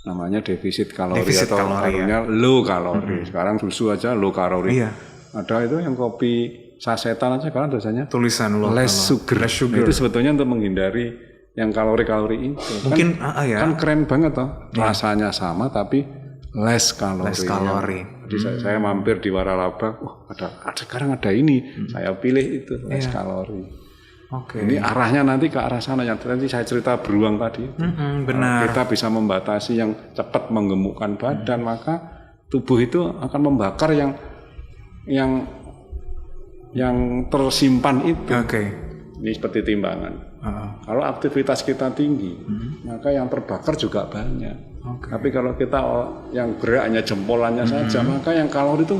namanya defisit kalori Defisit atau kalori, kalorinya low kalori. Sekarang susu aja low kalori. Iya. Ada itu yang kopi sasetan aja sekarang tulisannya Tulisan lo. less sugar. Less sugar. Itu sebetulnya untuk menghindari yang kalori-kalori itu. Mungkin Kan keren banget toh. Rasanya sama tapi less kalori. Less kalori. Jadi saya mampir di Waralaba, ada sekarang ada ini. Saya pilih itu less kalori. Oke. Ini arahnya nanti ke arah sana yang nanti saya cerita beruang tadi. Benar. Kita bisa membatasi yang cepat menggemukkan badan, maka tubuh itu akan membakar yang tersimpan itu. Oke. Ini seperti timbangan. Kalau aktivitas kita tinggi, maka yang terbakar juga banyak. Tapi kalau kita yang gerak hanya jempolannya saja, maka yang kalori itu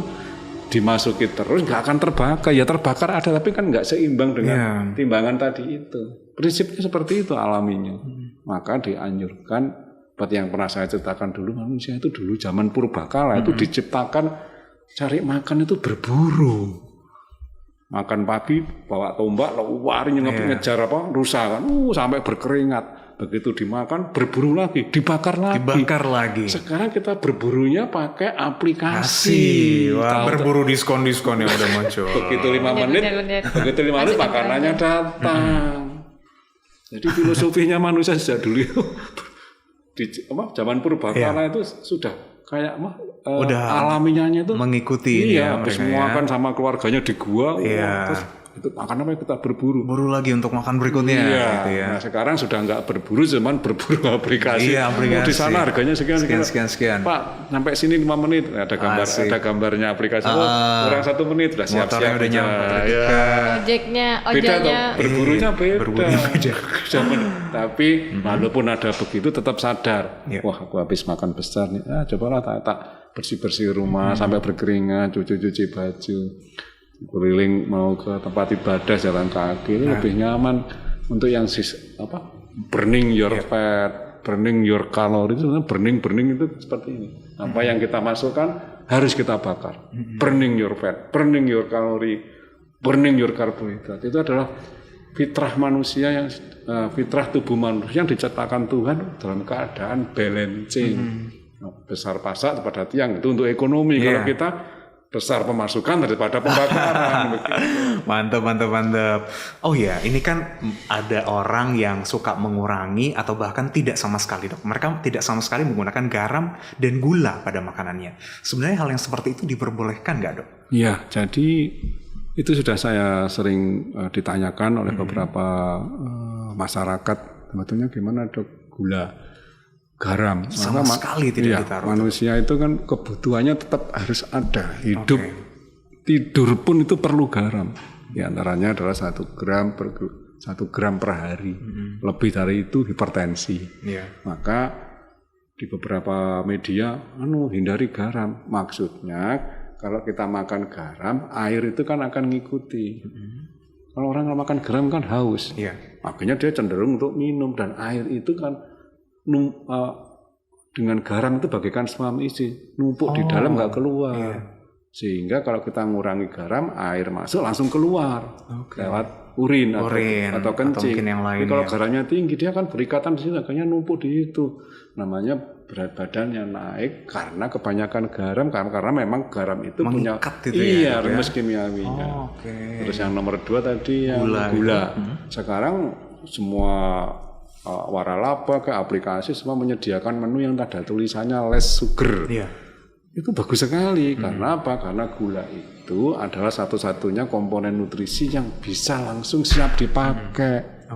dimasuki terus nggak akan terbakar. Ya terbakar ada, tapi kan nggak seimbang dengan timbangan tadi itu. Prinsipnya seperti itu alaminya. Maka dianjurkan, seperti yang pernah saya ceritakan dulu, manusia itu dulu zaman purbakala itu diciptakan cari makan itu berburu. Makan pagi bawa tombak lari ngejar rusa kan, sampai berkeringat. Begitu dimakan berburu lagi, dibakar lagi. Sekarang kita berburunya pakai aplikasi. Wah, berburu diskon-diskon yang udah muncul. Begitu 5 menit, begitu 5 menit makanannya datang. Jadi filosofinya manusia sejak dulu itu di zaman purbakala itu sudah kayak alaminya itu mengikuti habis semua kan sama keluarganya di gua. Terus itu makan apa kita berburu lagi untuk makan berikutnya gitu ya. Nah, sekarang sudah nggak berburu, cuman berburu aplikasi. Di sana harganya sekian. Pak, sampai sini 5 menit ada gambarnya aplikasi. Kurang 1 menit sudah siap-siap udah nyampe. Ojeknya berburunya beda. Tapi walaupun ada begitu tetap sadar. Wah, aku habis makan besar nih. Cobalah tak bersih-bersih rumah sampai berkeringat, cuci baju. Keliling mau ke tempat ibadah jalan kaki itu lebih nyaman untuk yang burning your fat, burning your calorie. Itu burning itu seperti ini. Apa yang kita masukkan harus kita bakar. Burning your fat, burning your calorie, burning your karbohidrat. Itu adalah fitrah manusia yang fitrah tubuh manusia yang diciptakan Tuhan dalam keadaan balancing. Besar pasak pada tiang itu untuk ekonomi. Kalau kita besar pemasukan daripada pembakaran. Mantap. Oh ya, ini kan ada orang yang suka mengurangi atau bahkan tidak sama sekali Dok. Mereka tidak sama sekali menggunakan garam dan gula pada makanannya. Sebenarnya hal yang seperti itu diperbolehkan nggak Dok? Iya, jadi itu sudah saya sering ditanyakan oleh beberapa masyarakat. Sebetulnya gimana Dok gula? Garam sama sekali tidak ditaruh. Manusia itu kan kebutuhannya tetap harus ada. Hidup, tidur pun itu perlu garam. Di antaranya adalah 1 gram per hari. Lebih dari itu hipertensi. Maka di beberapa media hindari garam. Maksudnya kalau kita makan garam, air itu kan akan ngikuti. Kalau orang makan garam kan haus. Makanya dia cenderung untuk minum, dan air itu kan dengan garam itu bagaikan semam isi, numpuk di dalam nggak keluar. Sehingga kalau kita ngurangi garam, air masuk langsung keluar urin atau kencing. Atau yang lain, tapi kalau garamnya tinggi dia kan berikatan di sini, akhirnya numpuk di itu. Namanya berat badannya naik karena kebanyakan garam, karena memang garam itu mengikat punya rumus kimiawinya. Terus yang nomor 2 tadi yang gula. Sekarang semua waralaba ke aplikasi semua menyediakan menu yang ada tulisannya less sugar. Itu bagus sekali. Karena apa? Karena gula itu adalah satu-satunya komponen nutrisi yang bisa langsung siap dipakai.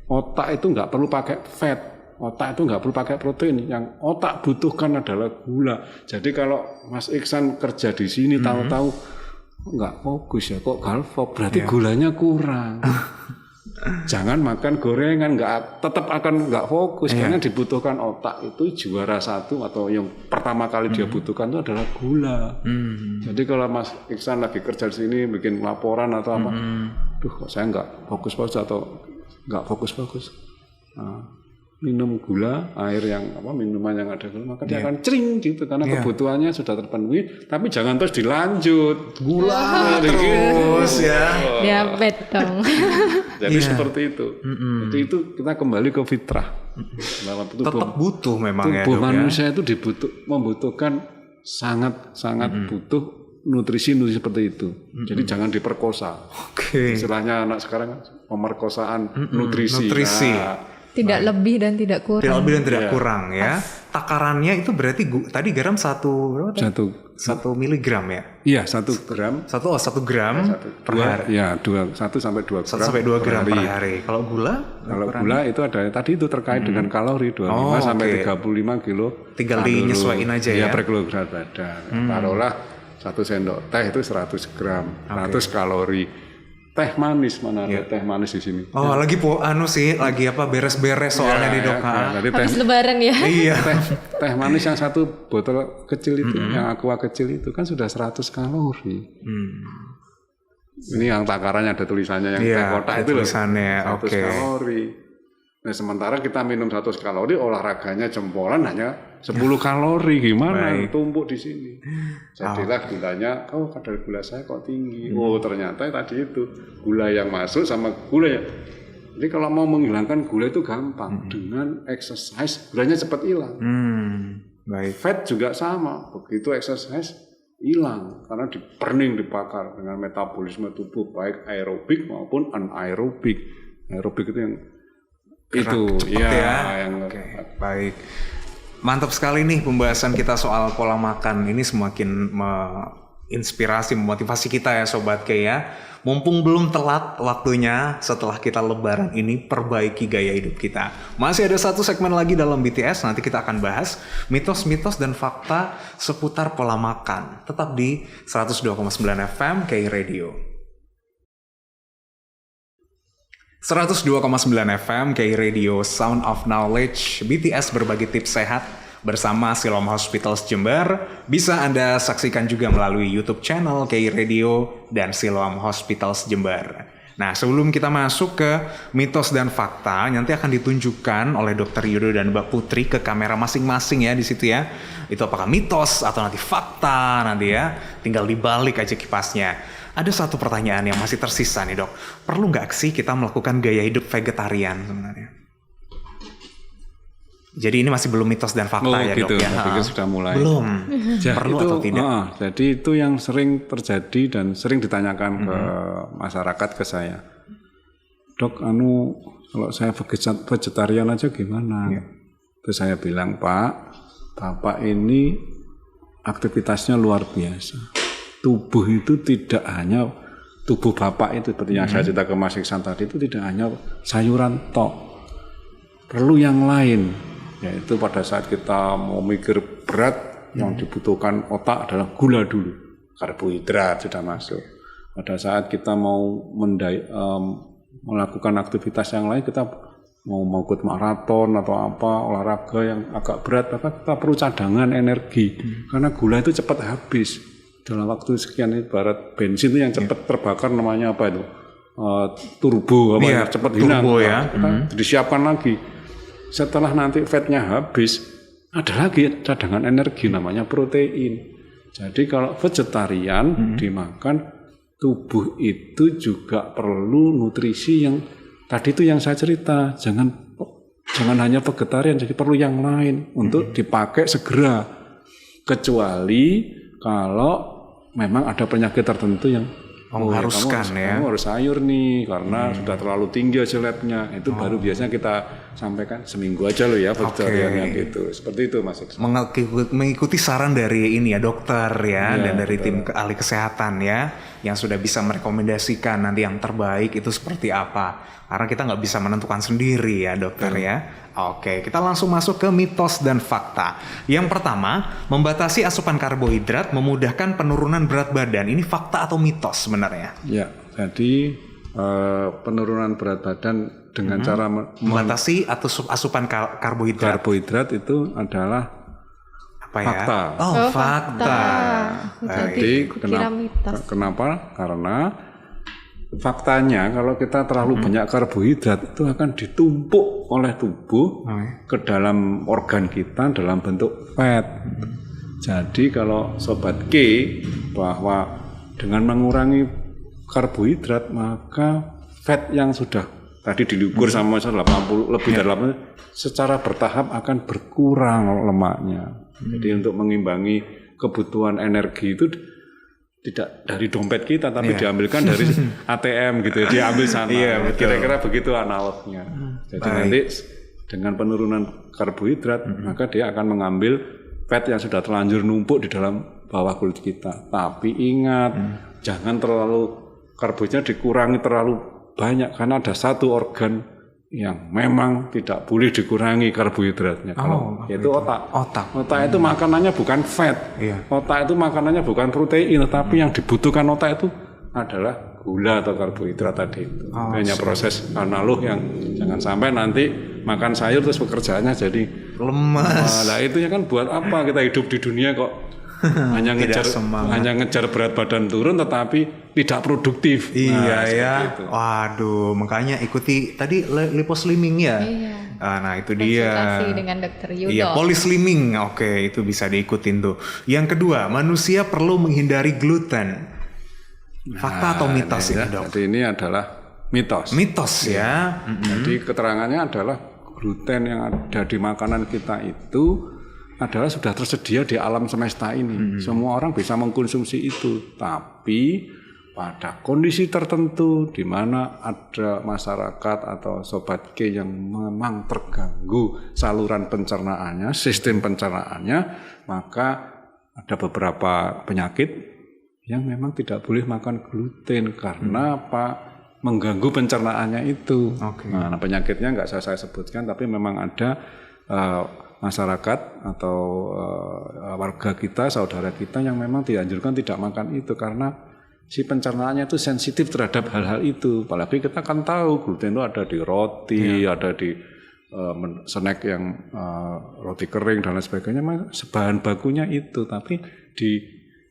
Otak itu nggak perlu pakai fat, otak itu nggak perlu pakai protein. Yang otak butuhkan adalah gula. Jadi kalau Mas Iksan kerja di sini tahu-tahu nggak fokus ya, kok galvok, berarti gulanya kurang. Jangan makan gorengan, tetap akan nggak fokus karena dibutuhkan otak itu juara 1 atau yang pertama kali dia butuhkan itu adalah gula. Jadi kalau Mas Iksan lagi kerja di sini bikin laporan atau apa, kok saya nggak fokus-fokus atau nggak fokus-fokus. Minum gula, air yang minuman yang ada gula, maka dia akan cering gitu karena kebutuhannya sudah terpenuhi. Tapi jangan terus dilanjut gula terus diabetes dong. Jadi seperti itu. Jadi itu kita kembali ke fitrah. Tetap butuh memang tubuh manusia itu membutuhkan sangat butuh nutrisi seperti itu. Jadi jangan diperkosa. Istilahnya anak sekarang pemerkosaan nutrisi. Tidak lebih dan tidak kurang. Tidak lebih dan tidak kurang ya. Takarannya itu berarti tadi garam 1 miligram ya? Iya, 1 gram. 1 gram per hari. Ya, 1 sampai 2 gram. 1 sampai 2 gram per hari. Kalau gula? Kalau gula itu ada tadi itu terkait dengan kalori 25 sampai 35 kilo. Tinggal dinyesuaiin aja ya. Per kilogram badan. Taruhlah 1 sendok teh itu 100 gram, 100 kalori. Teh manis mana ada teh manis di sini? Lagi lagi beres-beres soalnya di dok. Habis lebaran ya. Iya. teh manis yang 1 botol kecil itu, yang aqua kecil itu kan sudah 100 kalori. Ini yang takarannya ada tulisannya yang teh kotak itu loh. 100 kalori. Nah sementara kita minum 100 kalori, olahraganya jempolan hanya 10 kalori, gimana? Tumpuk di sini. Jadilah gulanya, kadar gula saya kok tinggi. Ternyata tadi itu gula yang masuk sama gula yang. Jadi kalau mau menghilangkan gula itu gampang, dengan exercise gulanya cepat hilang. Fat juga sama, begitu exercise hilang karena di burning, dibakar dengan metabolisme tubuh baik aerobik maupun anaerobik. Aerobik itu yang yang baik. Mantap sekali nih pembahasan kita soal pola makan ini, semakin menginspirasi, memotivasi kita ya Sobat K ya. Mumpung belum telat waktunya, setelah kita lebaran ini perbaiki gaya hidup kita. Masih ada 1 segmen lagi dalam BTS, nanti kita akan bahas mitos-mitos dan fakta seputar pola makan. Tetap di 102,9 FM K Radio. 102,9 FM KI Radio, Sound of Knowledge. BTS berbagi tips sehat bersama Siloam Hospitals Jember. Bisa Anda saksikan juga melalui YouTube channel KI Radio dan Siloam Hospitals Jember. Nah, sebelum kita masuk ke mitos dan fakta, nanti akan ditunjukkan oleh Dr. Yudo dan Mbak Putri ke kamera masing-masing ya di situ ya. Itu apakah mitos atau nanti fakta nanti ya. Tinggal dibalik aja kipasnya. Ada 1 pertanyaan yang masih tersisa nih dok. Perlu nggak sih kita melakukan gaya hidup vegetarian sebenarnya? Jadi ini masih belum mitos dan fakta ya gitu, dok ya? Saya sudah mulai. Belum. Perlu itu, atau tidak? Jadi itu yang sering terjadi dan sering ditanyakan ke masyarakat ke saya. Dok, kalau saya vegetarian aja gimana? Terus saya bilang, Bapak ini aktivitasnya luar biasa. Tubuh itu tidak hanya tubuh Bapak itu seperti yang saya cerita ke Mas Iksan tadi, itu tidak hanya sayuran tok, perlu yang lain, yaitu pada saat kita mau mikir berat yang dibutuhkan otak adalah gula dulu, karbohidrat sudah masuk. Pada saat kita mau melakukan aktivitas yang lain, kita mau ikut maraton atau apa olahraga yang agak berat, maka kita perlu cadangan energi karena gula itu cepat habis. Dalam waktu sekian, ibarat bensin itu yang cepat terbakar, namanya apa itu? Turbo, cepat hilang. Kita disiapkan lagi. Setelah nanti fatnya habis, ada lagi cadangan energi namanya protein. Jadi kalau vegetarian dimakan tubuh itu juga perlu nutrisi yang tadi itu yang saya cerita, jangan hanya vegetarian, jadi perlu yang lain untuk dipakai segera, kecuali kalau memang ada penyakit tertentu yang mengharuskan kamu harus sayur nih karena sudah terlalu tinggi hasil labnya, itu baru biasanya kita sampaikan seminggu aja loh ya vegetariannya gitu, seperti itu Mas Iksan. Mengikuti saran dari ini ya dokter ya, dan dari tim ahli kesehatan ya, yang sudah bisa merekomendasikan nanti yang terbaik itu seperti apa, karena kita nggak bisa menentukan sendiri ya dokter ya. Oke, kita langsung masuk ke mitos dan fakta. Yang pertama, membatasi asupan karbohidrat memudahkan penurunan berat badan. Ini fakta atau mitos sebenarnya? Ya, jadi penurunan berat badan dengan cara membatasi asupan karbohidrat. Karbohidrat itu adalah apa ya? Fakta. Oh, fakta. Jadi kenapa? Karena faktanya kalau kita terlalu banyak karbohidrat itu akan ditumpuk oleh tubuh ke dalam organ kita dalam bentuk fat. Jadi kalau Sobat K bahwa dengan mengurangi karbohidrat maka fat yang sudah tadi diukur sama 80 lebih dari 80 secara bertahap akan berkurang lemaknya. Jadi untuk mengimbangi kebutuhan energi itu tidak dari dompet kita tapi diambilkan dari ATM gitu ya, diambil sana. Kira-kira begitu analognya. Jadi nanti dengan penurunan karbohidrat maka dia akan mengambil fat yang sudah terlanjur numpuk di dalam bawah kulit kita. Tapi ingat jangan terlalu karbohidratnya dikurangi terlalu banyak karena ada satu organ yang memang tidak boleh dikurangi karbohidratnya. Kalau yaitu otak. Otak itu makanannya bukan fat. Otak itu makanannya bukan protein, tetapi yang dibutuhkan otak itu adalah gula atau karbohidrat tadi itu. Hanya proses analog yang jangan sampai nanti makan sayur terus pekerjaannya jadi lemas. Nah, itu ya kan buat apa kita hidup di dunia kok hanya ngejar berat badan turun tetapi tidak produktif. Itu. Waduh, makanya ikuti tadi liposlimming ya. Nah, itu dia. Konsultasi dengan dokter Yudo. Iya, polyslimming. Oke, itu bisa diikutin tuh. Yang kedua, manusia perlu menghindari gluten. Fakta atau mitos ini, Dok? Jadi ini adalah mitos. Mitos ya. Jadi keterangannya adalah gluten yang ada di makanan kita itu adalah sudah tersedia di alam semesta ini. Semua orang bisa mengkonsumsi itu. Tapi pada kondisi tertentu di mana ada masyarakat atau Sobat K yang memang terganggu saluran pencernaannya, sistem pencernaannya, maka ada beberapa penyakit yang memang tidak boleh makan gluten karena apa? Mengganggu pencernaannya itu. Nah, penyakitnya nggak saya sebutkan, tapi memang ada masyarakat atau warga kita, saudara kita yang memang dianjurkan tidak makan itu karena si pencernaannya itu sensitif terhadap hal-hal itu. Apalagi kita kan tahu gluten itu ada di roti, ada di snack yang roti kering dan lain sebagainya, bahan bakunya itu. Tapi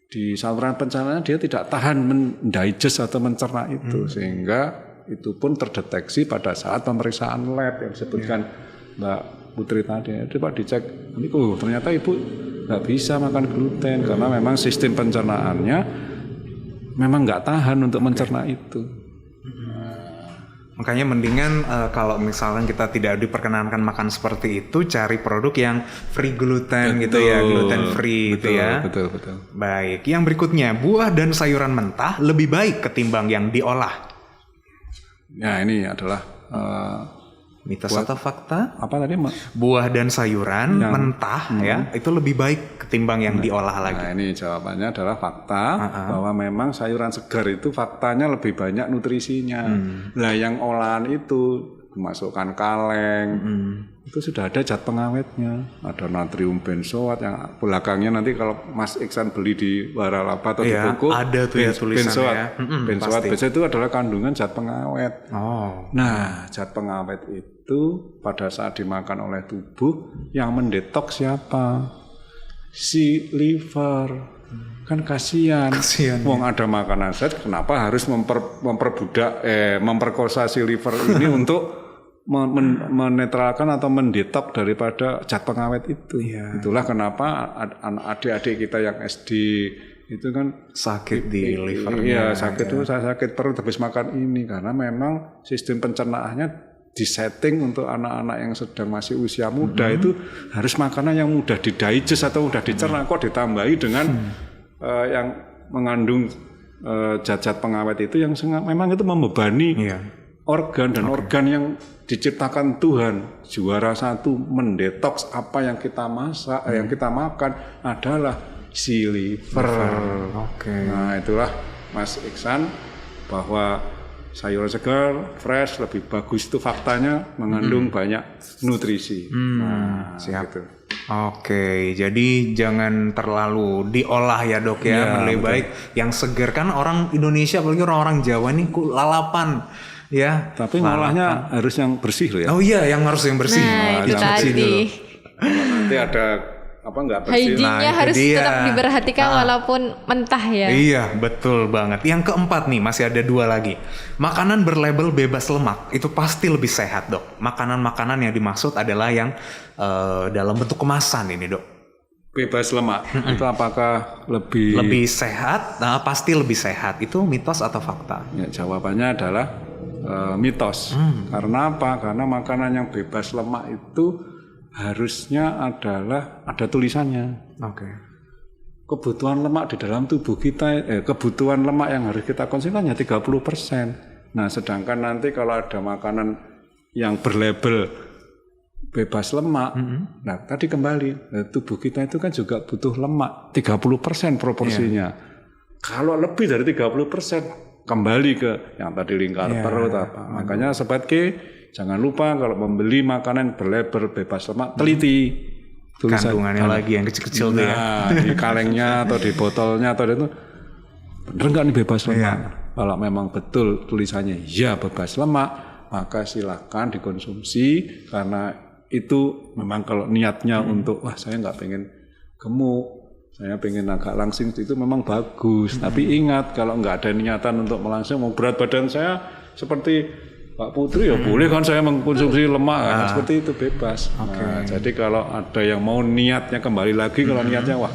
di saluran pencernaan dia tidak tahan mendigest atau mencerna itu, sehingga itu pun terdeteksi pada saat pemeriksaan lab yang disebutkan Mbak Putri tadi. Coba dicek, ternyata ibu nggak bisa makan gluten karena memang sistem pencernaannya memang nggak tahan untuk mencerna itu. Makanya mendingan kalau misalkan kita tidak diperkenankan makan seperti itu, cari produk yang free gluten gitu ya, gluten free itu ya. Betul. Baik, yang berikutnya, buah dan sayuran mentah lebih baik ketimbang yang diolah. Ya, ini adalah mitos atau fakta? Apa tadi, Mak? Buah dan sayuran mentah ya, itu lebih baik ketimbang yang diolah lagi. Nah, ini jawabannya adalah fakta bahwa memang sayuran segar itu faktanya lebih banyak nutrisinya. Nah, yang olahan itu dimasukkan kaleng, itu sudah ada zat pengawetnya, ada natrium benzoat yang belakangnya nanti kalau Mas Iksan beli di waralaba atau di toko ada tuh ya tulisannya. Benzoat itu adalah kandungan zat pengawet. Nah, zat pengawet itu pada saat dimakan oleh tubuh yang mendetoks siapa? Si liver. Kan kasihan. Wong ada makanan zat, kenapa harus memperkosa si liver ini untuk menetralkan atau mendetok daripada zat pengawet itu. Itulah kenapa adik-adik kita yang SD itu kan sakit di livernya. Iya, sakit itu saya sakit perut habis makan ini karena memang sistem pencernaannya disetting untuk anak-anak yang sedang masih usia muda itu harus makanan yang mudah didigest atau mudah dicerna, kok ditambahi dengan yang mengandung zat-zat pengawet itu yang memang itu membebani organ dan organ yang diciptakan Tuhan. Juara satu mendetoks apa yang kita masak, yang kita makan adalah si liver. Nah itulah Mas Iksan bahwa sayur segar, fresh lebih bagus itu faktanya mengandung banyak nutrisi. Nah, siap. gitu. Oke, jadi jangan terlalu diolah ya dok ya, lebih baik yang segar kan orang Indonesia apalagi orang-orang Jawa nih lalapan ya. Tapi ngolahnya harus yang bersih loh ya. Oh iya, yang harus yang bersih. Nah, itu tadi. Dulu. Nanti ada apa nggak bersih. Hygiene-nya harus tetap diperhatikan walaupun mentah ya. Iya, betul banget. Yang keempat nih, masih ada 2 lagi. Makanan berlabel bebas lemak itu pasti lebih sehat, dok. Makanan-makanan yang dimaksud adalah yang dalam bentuk kemasan ini, dok. Bebas lemak itu apakah lebih sehat? Nah, pasti lebih sehat. Itu mitos atau fakta? Ya, jawabannya adalah mitos. Karena apa? Karena makanan yang bebas lemak itu harusnya adalah ada tulisannya. Oke. Kebutuhan lemak di dalam tubuh kita, kebutuhan lemak yang harus kita konsumsi hanya 30%. Nah, sedangkan nanti kalau ada makanan yang berlabel bebas lemak, nah tadi kembali, tubuh kita itu kan juga butuh lemak 30% proporsinya. Kalau lebih dari 30%, kembali ke yang tadi lingkar perut apa. Makanya Sobat K, jangan lupa kalau membeli makanan berlabel bebas lemak, teliti kandungannya lagi yang kecil-kecil tuh ya. Di kalengnya atau di botolnya atau itu bener nggak nih bebas lemak? Kalau memang betul tulisannya ya bebas lemak, maka silakan dikonsumsi karena itu memang kalau niatnya untuk wah saya nggak pengen gemuk, saya pengen agak langsing itu memang bagus. Tapi ingat kalau nggak ada niatan untuk melangsing, mau berat badan saya seperti Pak Putri ya boleh kan saya mengkonsumsi lemak kan, seperti itu bebas. Nah, jadi kalau ada yang mau niatnya kembali lagi kalau niatnya wah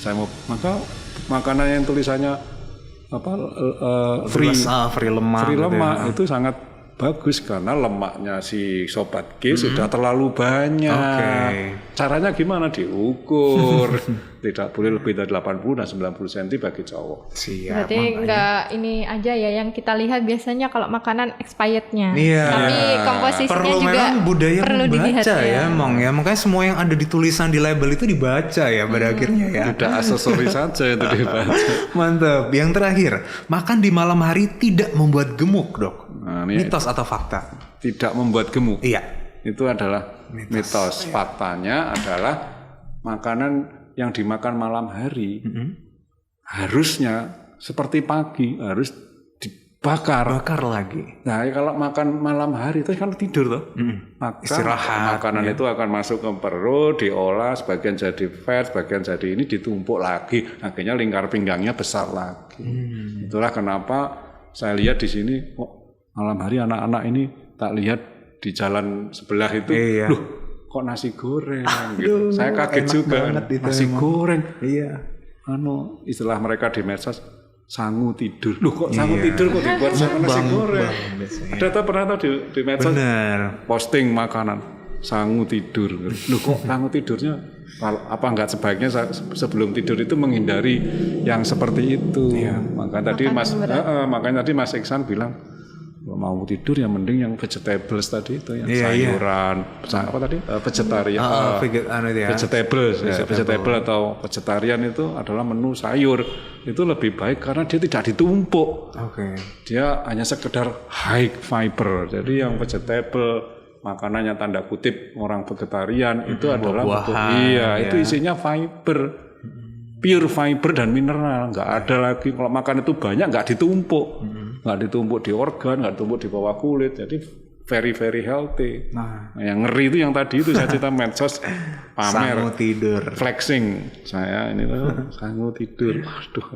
saya mau maka makanan yang tulisannya apa free lemak gitu ya. Itu sangat bagus karena lemaknya si Sobat G sudah terlalu banyak. Caranya gimana? Diukur. Tidak boleh lebih dari 80 dan 90 cm bagi cowok. Siap. Berarti enggak ini aja ya yang kita lihat biasanya kalau makanan expirednya. Iya. Tapi komposisinya juga memang budaya perlu dilihat membaca ya, Mong ya. Makanya semua yang ada di tulisan di label itu dibaca ya pada akhirnya ya. Tidak aksesoris saja itu dibaca. Mantap. Yang terakhir, makan di malam hari tidak membuat gemuk, dok. Nah, ini mitos atau fakta? Tidak membuat gemuk. Iya. Itu adalah mitos. Faktanya adalah makanan yang dimakan malam hari harusnya seperti pagi harus dibakar. Bakar lagi. Nah, kalau makan malam hari itu kan tidur tuh. Maka istirahat. Makanan itu akan masuk ke perut, diolah, sebagian jadi fat, sebagian jadi ini ditumpuk lagi. Akhirnya lingkar pinggangnya besar lagi. Itulah kenapa saya lihat di sini malam hari anak-anak ini tak lihat di jalan sebelah itu. Loh, kok nasi goreng gitu. Saya kaget juga nasi goreng. Iya. Istilah mereka di medsos sangu tidur. Loh kok sangu tidur kok dibuat sama nasi goreng? Ada pernah di medsos posting makanan sangu tidur. Loh kok sangu tidurnya apa enggak sebaiknya sebelum tidur itu menghindari yang seperti itu. Makanya tadi Mas Iksan bilang kalau mau tidur ya mending yang vegetables tadi itu yang sayuran apa tadi vegetarian vegetable atau vegetarian itu adalah menu sayur itu lebih baik karena dia tidak ditumpuk. Dia hanya sekedar high fiber. Jadi yang vegetable makanannya tanda kutip orang vegetarian itu adalah itu isinya fiber. Pure fiber dan mineral, nggak ada lagi kalau makan itu banyak nggak ditumpuk di organ, nggak ditumpuk di bawah kulit, jadi very very healthy. Nah, yang ngeri itu yang tadi itu saya cerita medsos pamer, sangu tidur, flexing saya ini loh sangu tidur, aduh,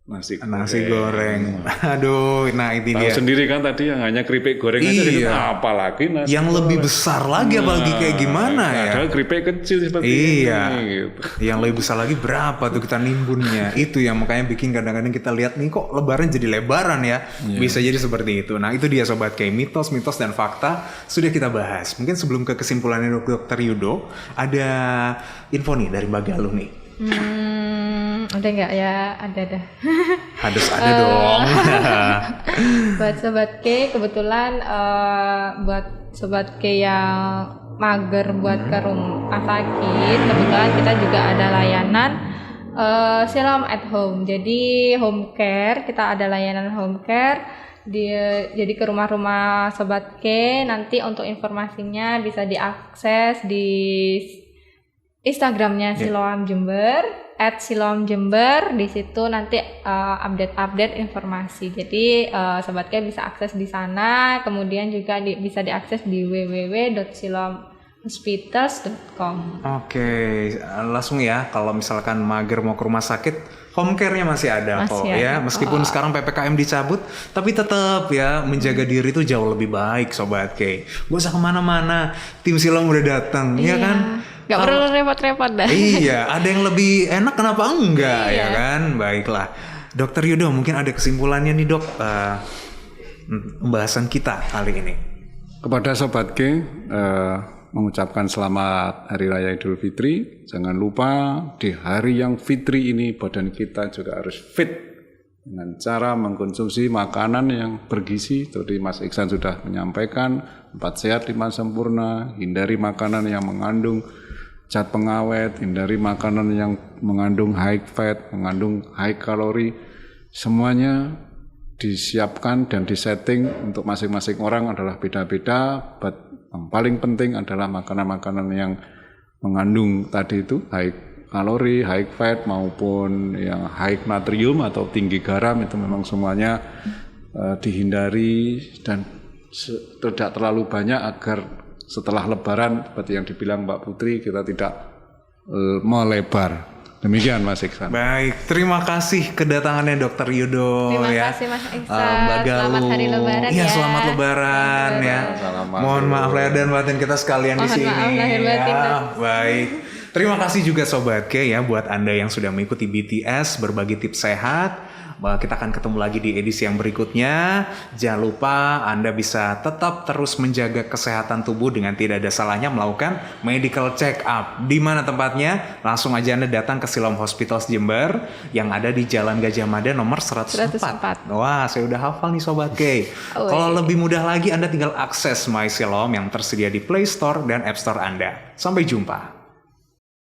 nasi goreng. Aduh, nah ini tahu dia. Sendiri kan tadi yang hanya keripik goreng aja gitu, apalagi nasi yang goreng. Lebih besar lagi apalagi kayak gimana ya. Padahal keripik kecil seperti ini gitu. Yang lebih besar lagi berapa tuh kita nimbunnya. Itu yang makanya bikin kadang-kadang kita lihat nih kok lebaran jadi lebaran ya. Bisa jadi seperti itu. Nah, itu dia Sobat K, mitos dan fakta sudah kita bahas. Mungkin sebelum ke kesimpulannya Dr. Yudo, ada info nih dari Mbak Galuh nih. Udah nggak ya? Ada dah. Harus ada dong. Buat Sobat K, kebetulan buat Sobat K yang mager buat ke rumah sakit, kebetulan kita juga ada layanan Siloam at Home. Jadi home care, kita ada layanan home care. Jadi ke rumah-rumah Sobat K, nanti untuk informasinya bisa diakses di Instagramnya Siloam Jember, @siloamjember. Di situ nanti update informasi. Jadi Sobat K bisa akses di sana. Kemudian juga bisa diakses di www.siloamhospitals.com. Oke, langsung ya. Kalau misalkan mager mau ke rumah sakit, home care-nya masih ada kok ya. Meskipun sekarang PPKM dicabut, tapi tetap ya menjaga diri itu jauh lebih baik Sobat K. Gak usah kemana-mana, tim Siloam udah datang, ya kan? Gak perlu repot-repot dah. Iya, ada yang lebih enak kenapa enggak ya kan? Baiklah, Dokter Yudo mungkin ada kesimpulannya nih dok, pembahasan kita kali ini. Kepada Sobat K, mengucapkan selamat Hari Raya Idul Fitri. Jangan lupa di hari yang fitri ini badan kita juga harus fit dengan cara mengkonsumsi makanan yang bergizi. Tadi Mas Iksan sudah menyampaikan 4 sehat 5 sempurna. Hindari makanan yang mengandung zat pengawet, hindari makanan yang mengandung high fat, mengandung high kalori. Semuanya disiapkan dan disetting untuk masing-masing orang adalah beda-beda. But yang paling penting adalah makanan-makanan yang mengandung tadi itu high kalori, high fat maupun yang high natrium atau tinggi garam, itu memang semuanya dihindari dan tidak terlalu banyak agar setelah Lebaran seperti yang dibilang Mbak Putri kita tidak melebar. Demikian Mas Iksan. Baik, terima kasih kedatangannya Dr. Yudo. Terima kasih Mas Iksan. Selamat Hari Lebaran ya. Selamat Lebaran ya. Mohon maaf lahir dan batin kita sekalian di sini. Mohon maaf lahir batin. Baik. Terima kasih juga Sobat K ya buat Anda yang sudah mengikuti BTS berbagi tips sehat. Kita akan ketemu lagi di edisi yang berikutnya. Jangan lupa Anda bisa tetap terus menjaga kesehatan tubuh dengan tidak ada salahnya melakukan medical check up. Di mana tempatnya? Langsung aja Anda datang ke Siloam Hospitals Jember yang ada di Jalan Gajah Mada nomor 104. Wah, saya udah hafal nih Sobat K. Kalau lebih mudah lagi Anda tinggal akses My Siloam yang tersedia di Play Store dan App Store Anda. Sampai jumpa.